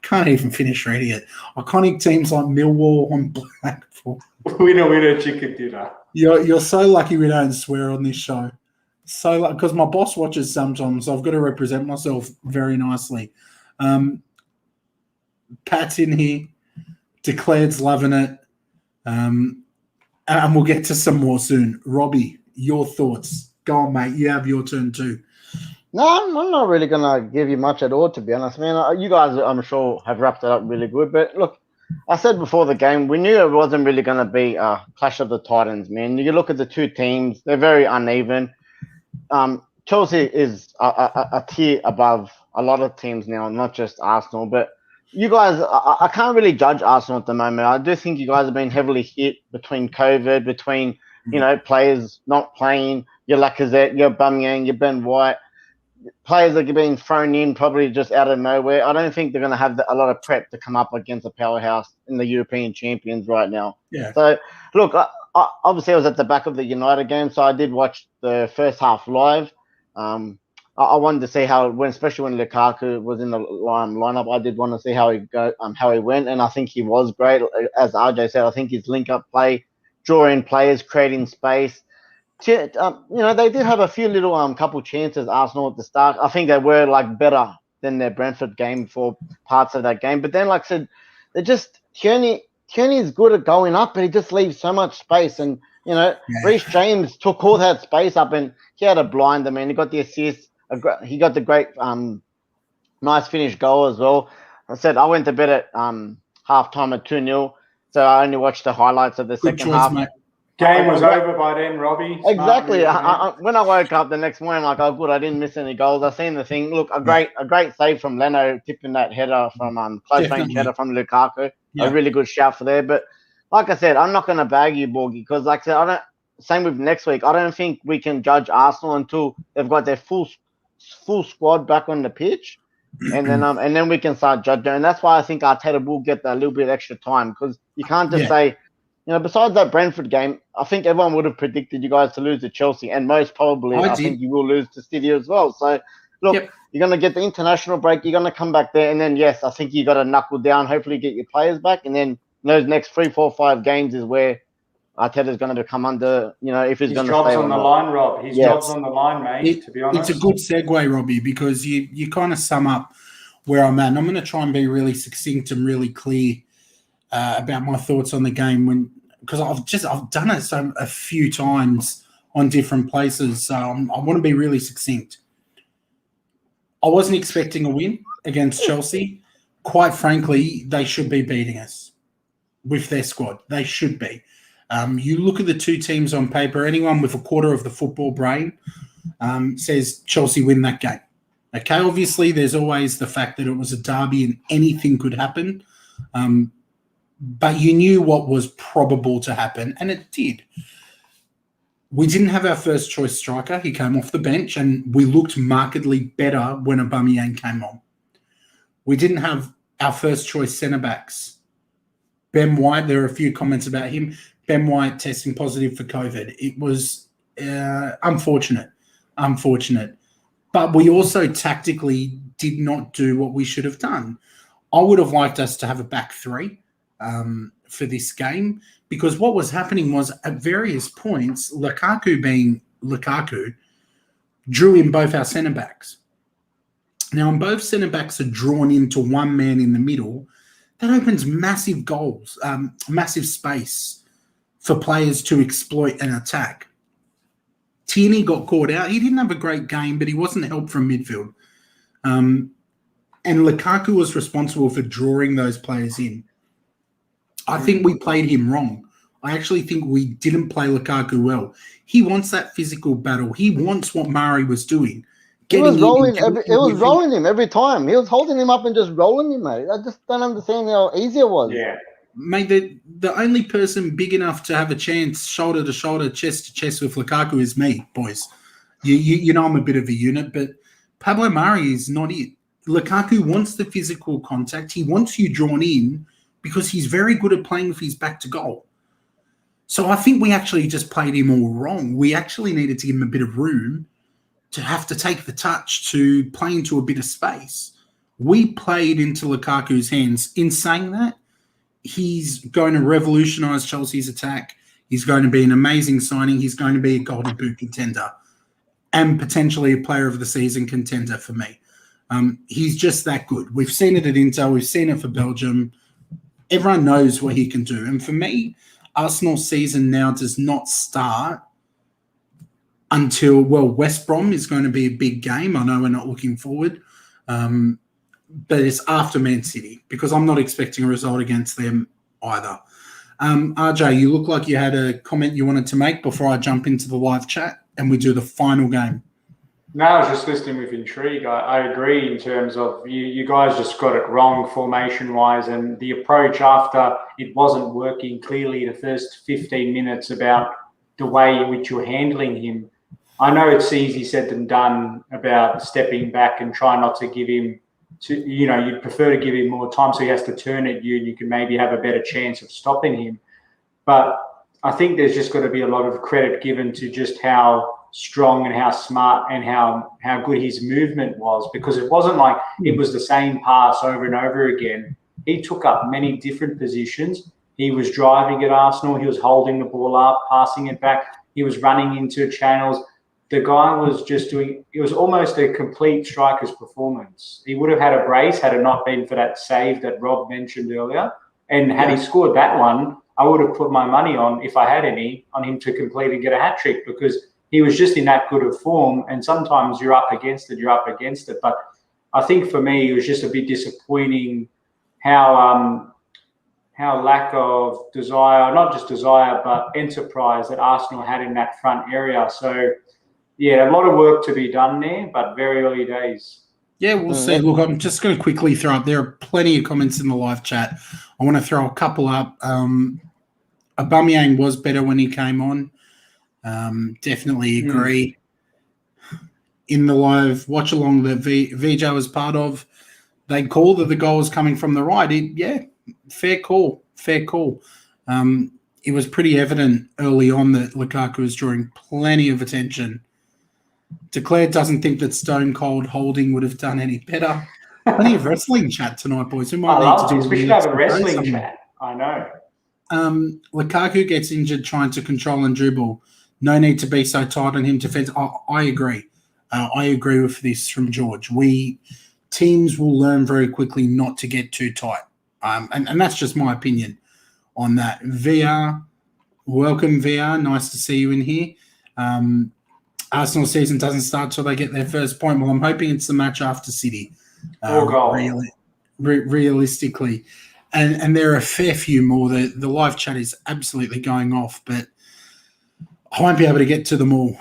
can't even finish reading it. Iconic teams like Millwall and Blackpool. Winner, chicken dinner. You're so lucky we don't swear on this show. So, because my boss watches sometimes, so I've got to represent myself very nicely. Pat's in here. Declared's loving it. And we'll get to some more soon. Robbie, your thoughts. Go on, mate. You have your turn too. No, I'm not really going to give you much at all, to be honest. Man, you guys, I'm sure, have wrapped it up really good. But look, I said before the game, we knew it wasn't really going to be a clash of the Titans, man. You look at the 2 teams, they're very uneven. Chelsea is a tier above a lot of teams now, not just Arsenal. But you guys, I can't really judge Arsenal at the moment. I do think you guys have been heavily hit between COVID, between, players not playing, your Lacazette, your Aubameyang, your Ben White. Players that are being thrown in probably just out of nowhere. I don't think they're going to have a lot of prep to come up against a powerhouse in the European champions right now. Yeah. So, look, obviously I was at the back of the United game, so I did watch the first half live. I wanted to see how it went, especially when Lukaku was in the lineup. I did want to see how he went, and I think he was great. As RJ said, I think his link-up play, drawing players, creating space. They did have a few little couple chances, Arsenal, at the start. I think they were better than their Brentford game for parts of that game. But then, like I said, they just Tierney is good at going up, but he just leaves so much space. And Reece James took all that space up, and he had a blind. I mean, he got the assist. He got the great, nice finish goal as well. I said I went to bed at halftime at 2-0, so I only watched the highlights of the second half. Mate. Game was over by then, Robbie. Exactly. When I woke up the next morning, oh good, I didn't miss any goals. I seen the thing. Look, a great save from Leno, tipping that header from close range header from Lukaku. Yeah. A really good shout for there. But like I said, I'm not going to bag you, Borgie, because like I said, same with next week. I don't think we can judge Arsenal until they've got their full squad back on the pitch, and then we can start judging. And that's why I think Arteta will get a little bit extra time, because you can't just say. Besides that Brentford game, I think everyone would have predicted you guys to lose to Chelsea, and most probably I think you will lose to City as well. So, look, You're going to get the international break. You're going to come back there, and then, yes, I think you got to knuckle down, hopefully get your players back, and then those next 3, 4, 5 games is where Arteta's going to come under, if he's His going to job's stay on the line, Rob. His job's on the line, mate, to be honest. It's a good segue, Robbie, because you kind of sum up where I'm at. And I'm going to try and be really succinct and really clear about my thoughts on the game because I've done it a few times on different places. So I want to be really succinct. I wasn't expecting a win against Chelsea. Quite frankly, they should be beating us with their squad. They should be. You look at the two teams on paper, anyone with a quarter of the football brain says Chelsea win that game. Okay, obviously there's always the fact that it was a derby and anything could happen. But you knew what was probable to happen, and it did. We didn't have our first choice striker. He came off the bench, and we looked markedly better when Aubameyang came on. We didn't have our first choice centre-backs. Ben White, there are a few comments about him. Ben White testing positive for COVID. It was unfortunate. But we also tactically did not do what we should have done. I would have liked us to have a back three for this game, because what was happening was at various points, Lukaku being Lukaku, drew in both our centre-backs. Now, when both centre-backs are drawn into one man in the middle, that opens massive goals, massive space for players to exploit and attack. Tierney got caught out. He didn't have a great game, but he wasn't helped from midfield. And Lukaku was responsible for drawing those players in. I think we played him wrong. I actually think we didn't play Lukaku well. He wants that physical battle. He wants what Mari was doing. It was rolling him every time. He was holding him up and just rolling him, mate. I just don't understand how easy it was. Yeah. Mate, the only person big enough to have a chance shoulder to shoulder, chest to chest with Lukaku is me, boys. You know I'm a bit of a unit, but Pablo Mari is not it. Lukaku wants the physical contact. He wants you drawn in because he's very good at playing with his back to goal. So I think we actually just played him all wrong. We actually needed to give him a bit of room to have to take the touch to play into a bit of space. We played into Lukaku's hands. In saying that, he's going to revolutionise Chelsea's attack. He's going to be an amazing signing. He's going to be a Golden Boot contender and potentially a player of the season contender for me. He's just that good. We've seen it at Inter. We've seen it for Belgium. Everyone knows what he can do. And for me, Arsenal's season now does not start until, West Brom is going to be a big game. I know we're not looking forward. But it's after Man City, because I'm not expecting a result against them either. RJ, you look like you had a comment you wanted to make before I jump into the live chat and we do the final game. No, I was just listening with intrigue. I agree in terms of you guys just got it wrong formation-wise, and the approach after it wasn't working clearly the first 15 minutes about the way in which you're handling him. I know it's easy said than done about stepping back and try not to give him you'd prefer to give him more time so he has to turn at you and you can maybe have a better chance of stopping him. But I think there's just got to be a lot of credit given to just how strong and how smart and how good his movement was, because it wasn't like it was the same pass over and over again. He took up many different positions. He was driving at Arsenal. He was holding the ball up, passing it back. He was running into channels. The guy was just doing, it was almost a complete striker's performance. He would have had a brace had it not been for that save that Rob mentioned earlier. And had he scored that one, I would have put my money on, if I had any, on him to complete and get a hat-trick, because he was just in that good of form. And sometimes you're up against it. But I think for me, it was just a bit disappointing how lack of desire, not just desire, but enterprise that Arsenal had in that front area. So, yeah, a lot of work to be done there, but very early days. Yeah, we'll see. Look, I'm just going to quickly throw up. There are plenty of comments in the live chat. I want to throw a couple up. Aubameyang was better when he came on. Definitely agree. In the live watch-along that VJ was part of, they called that the goal was coming from the right. Fair call. It was pretty evident early on that Lukaku was drawing plenty of attention. Declared doesn't think that Stone Cold Holding would have done any better. Plenty of wrestling chat tonight, boys. We might need to do we should have a wrestling chat. I know. Lukaku gets injured trying to control and dribble. No need to be so tight on him defense. I agree. I agree with this from George. Teams will learn very quickly not to get too tight. And that's just my opinion on that. VR, welcome VR. Nice to see you in here. Arsenal season doesn't start till they get their first point. Well, I'm hoping it's the match after City. Realistically. And there are a fair few more. The live chat is absolutely going off, but I won't be able to get to them all.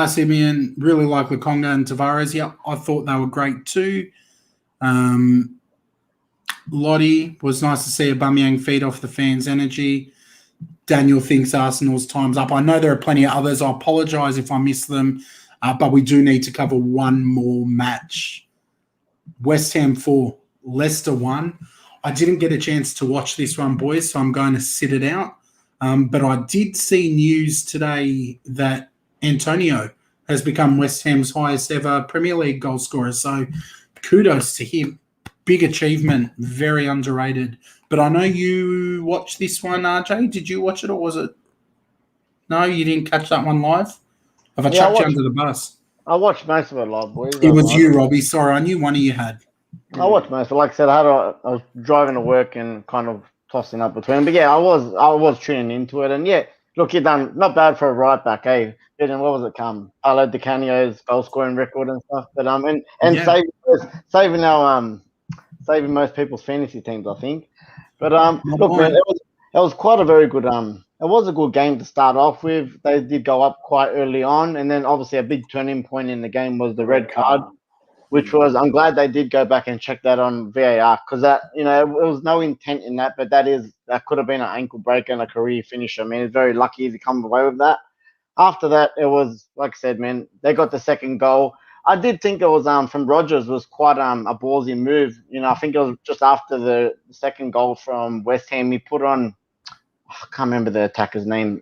Simeon, really like Lukonga and Tavares. Yeah, I thought they were great too. Lottie, was nice to see Aubameyang feed off the fans' energy. Daniel thinks Arsenal's time's up. I know there are plenty of others. I apologise if I miss them, but we do need to cover one more match. West Ham 4, Leicester 1. I didn't get a chance to watch this one, boys, so I'm going to sit it out. But I did see news today that Antonio has become West Ham's highest ever Premier League goal scorer. So kudos to him. Big achievement, very underrated. But I know you watched this one, RJ. Did you watch it or was it? No, you didn't catch that one live? Have I chucked you under the bus? I watched most of it live, boys. It was you, Robbie. Sorry, I knew one of you had. I watched most of it. Like I said, I was driving to work and kind of tossing up between. But yeah, I was tuning into it. And yeah, look, you done not bad for a right back, eh? And what was it Paulo Di Canio's goal scoring record and stuff. But yeah. saving most people's fantasy teams, I think. But look, man, it was quite a very good it was a good game to start off with. They did go up quite early on, and then obviously a big turning point in the game was the red card, which was I'm glad they did go back and check that on VAR because that it was no intent in that, but that could have been an ankle breaker and a career finisher. I mean, it's very lucky to come away with that. After that, it was like I said, man, they got the second goal. I did think it was from Rodgers was quite a ballsy move. I think it was just after the second goal from West Ham. He put on, I can't remember the attacker's name.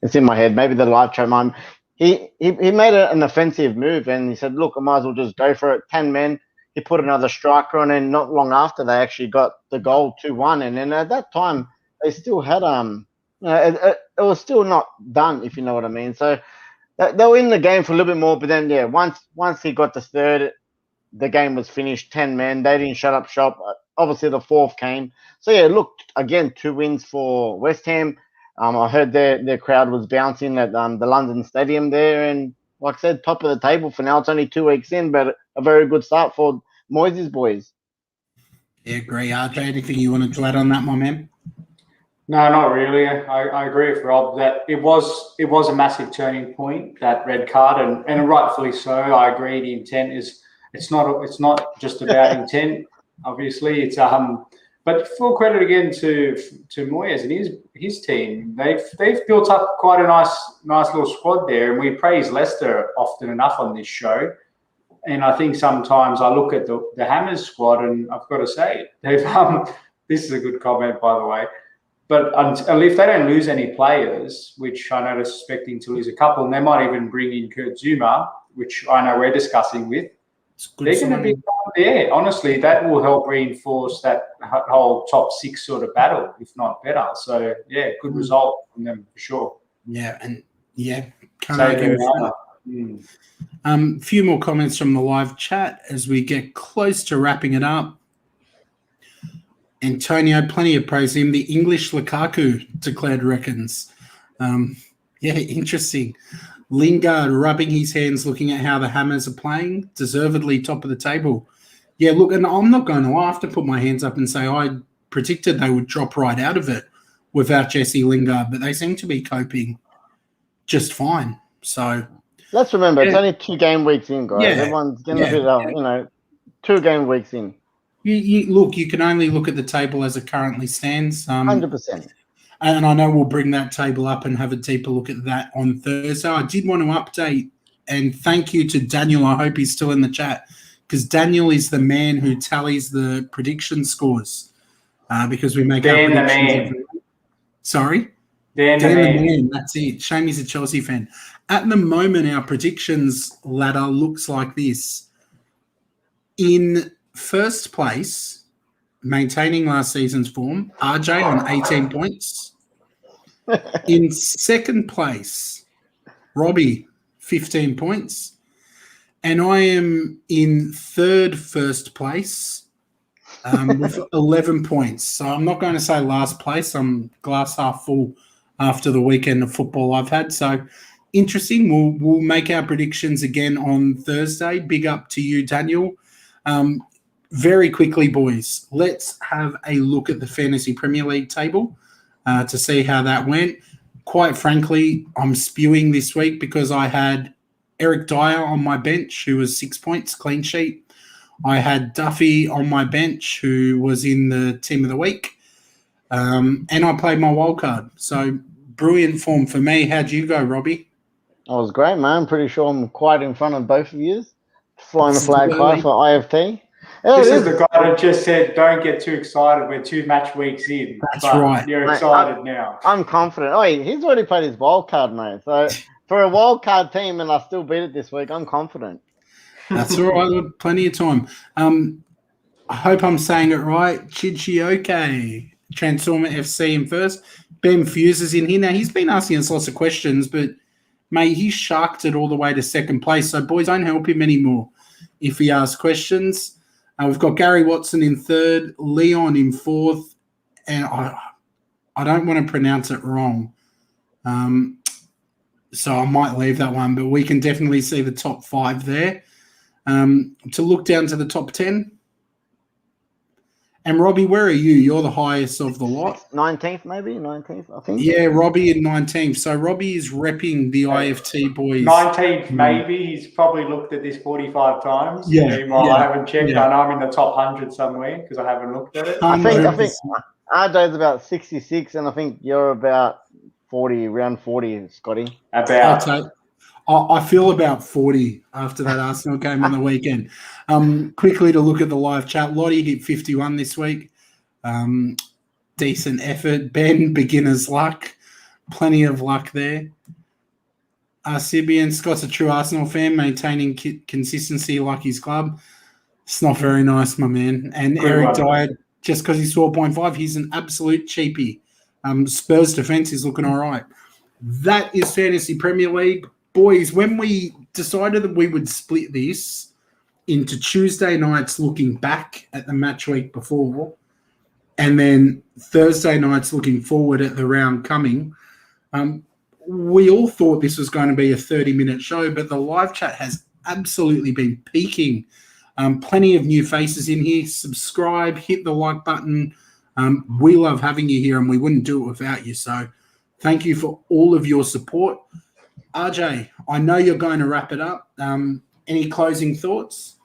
It's in my head. Maybe the live chat mine. He made an offensive move and he said, "Look, I might as well just go for it." 10 men. He put another striker on, and not long after they actually got the goal 2-1. And then at that time they still had it was still not done, if you know what I mean. So. They were in the game for a little bit more, but then, yeah, once he got the third, the game was finished, 10 men. They didn't shut up shop. Obviously, the fourth came. So, yeah, look, again, 2 wins for West Ham. I heard their crowd was bouncing at the London Stadium there. And like I said, top of the table for now. It's only 2 weeks in, but a very good start for Moyes' boys. Yeah, agree. RJ, anything you wanted to add on that, my man? No, not really. I agree with Rob that it was a massive turning point, that red card, and rightfully so. I agree. The intent is it's not just about intent. Obviously, it's but full credit again to Moyes and his team. They've built up quite a nice little squad there, and we praise Leicester often enough on this show. And I think sometimes I look at the Hammers squad, and I've got to say they've this is a good comment, by the way. But if they don't lose any players, which I know they're expecting to lose a couple, and they might even bring in Kurt Zuma, which I know we're discussing with, they're going to be there. Honestly, that will help reinforce that whole top 6 sort of battle, if not better. So, yeah, good result from them for sure. Yeah, and can't argue with that. Few more comments from the live chat as we get close to wrapping it up. Antonio, plenty of praise him. The English Lukaku declared reckons. Interesting. Lingard rubbing his hands looking at how the Hammers are playing. Deservedly top of the table. Yeah, look, and I'm not going to have to put my hands up and say I predicted they would drop right out of it without Jesse Lingard, but they seem to be coping just fine. So let's remember, it's only 2 game weeks in, guys. Yeah, everyone's getting a bit 2 game weeks in. You can only look at the table as it currently stands. 100%. And I know we'll bring that table up and have a deeper look at that on Thursday. I did want to update and thank you to Daniel. I hope he's still in the chat because Daniel is the man who tallies the prediction scores because we make our predictions. Sorry? Dan the man. That's it. Shame he's a Chelsea fan. At the moment, our predictions ladder looks like this. In first place, maintaining last season's form. RJ on 18 points. In second place, Robbie, 15 points. And I am in first place with 11 points. So I'm not going to say last place. I'm glass half full after the weekend of football I've had. So interesting. We'll make our predictions again on Thursday. Big up to you, Daniel. Very quickly, boys, let's have a look at the Fantasy Premier League table to see how that went. Quite frankly, I'm spewing this week because I had Eric Dyer on my bench, who was 6 points, clean sheet. I had Duffy on my bench, who was in the team of the week. And I played my wild card. So brilliant form for me. How'd you go, Robbie? I was great, man. I'm pretty sure I'm quite in front of both of you. Flying the flag high for IFT. Yeah, this is the guy that just said, don't get too excited. We're 2 match weeks in. That's right. You're excited now. I'm confident. Oh, he's already played his wild card, mate. So for a wild card team, and I still beat it this week, I'm confident. That's all right. Plenty of time. I hope I'm saying it right. Chichioke, Transformer FC in first. Ben Fuse is in here. Now, he's been asking us lots of questions, but, mate, he sharked it all the way to second place. So, boys, don't help him anymore if he asks questions. We've got Gary Watson in third, Leon in fourth, and I don't want to pronounce it wrong. So I might leave that one, but we can definitely see the top 5 there. To look down to the top 10. And Robbie, where are you? You're the highest of the lot. 19th, maybe? 19th, I think. Yeah, Robbie in 19th. So Robbie is repping the IFT boys. 19th, maybe. He's probably looked at this 45 times. Yeah. I haven't checked. Yeah. I know I'm in the top 100 somewhere because I haven't looked at it. I think RJ's about 66, and I think you're about 40, around 40, Scotty. I feel about 40 after that Arsenal game on the weekend. Quickly to look at the live chat. Lottie hit 51 this week. Decent effort. Ben, beginner's luck. Plenty of luck there. Sibian, Scott's a true Arsenal fan, maintaining consistency like his club. It's not very nice, my man. And good Eric Dyer, just because he's 12.5, he's an absolute cheapie. Spurs defence is looking all right. That is Fantasy Premier League. Boys, when we decided that we would split this into Tuesday nights looking back at the match week before and then Thursday nights looking forward at the round coming, we all thought this was going to be a 30-minute show, but the live chat has absolutely been peaking. Plenty of new faces in here. Subscribe, hit the like button. We love having you here and we wouldn't do it without you. So thank you for all of your support. RJ, I know you're going to wrap it up. Any closing thoughts?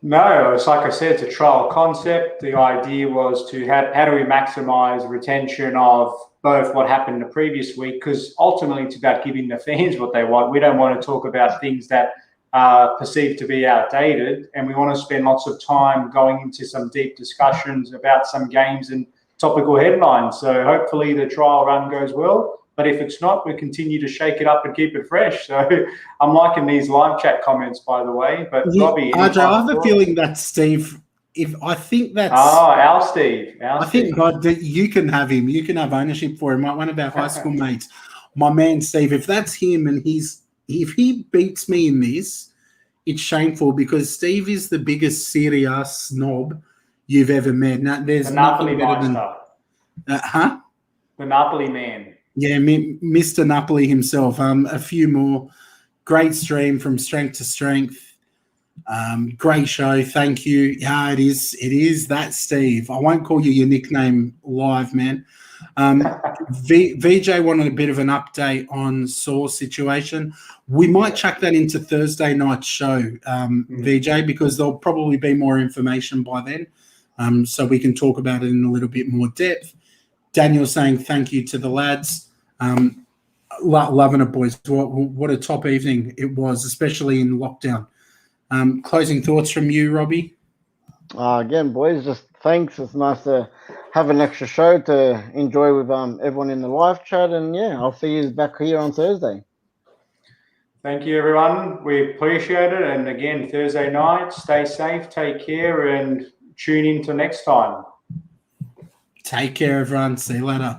No, it's like I said, it's a trial concept. The idea was to how do we maximize retention of both what happened the previous week, because ultimately it's about giving the fans what they want. We don't want to talk about things that are perceived to be outdated, and we want to spend lots of time going into some deep discussions about some games and topical headlines. So hopefully the trial run goes well. But if it's not, we continue to shake it up and keep it fresh. So I'm liking these live chat comments, by the way. But Robbie, RJ, I have a feeling that Steve. I think that's our Steve. I think God, that you can have him. You can have ownership for him. One of our high school mates, my man Steve. If that's him and if he beats me in this, it's shameful because Steve is the biggest Serie A snob you've ever met. Now, there's the Napoli better than the Napoli man. Yeah, Mr. Napoli himself. A few more. Great stream from strength to strength. Great show. Thank you. Yeah, it is that Steve. I won't call you your nickname live, man. VJ wanted a bit of an update on Saul's situation. We might chuck that into Thursday night's show, VJ, because there'll probably be more information by then. So we can talk about it in a little bit more depth. Daniel saying thank you to the lads. Loving it, boys. What a top evening it was, especially in lockdown. Closing thoughts from you, Robbie? Again, boys, just thanks. It's nice to have an extra show to enjoy with everyone in the live chat. And, yeah, I'll see you back here on Thursday. Thank you, everyone. We appreciate it. And, again, Thursday night, stay safe, take care, and tune in to next time. Take care, everyone. See you later.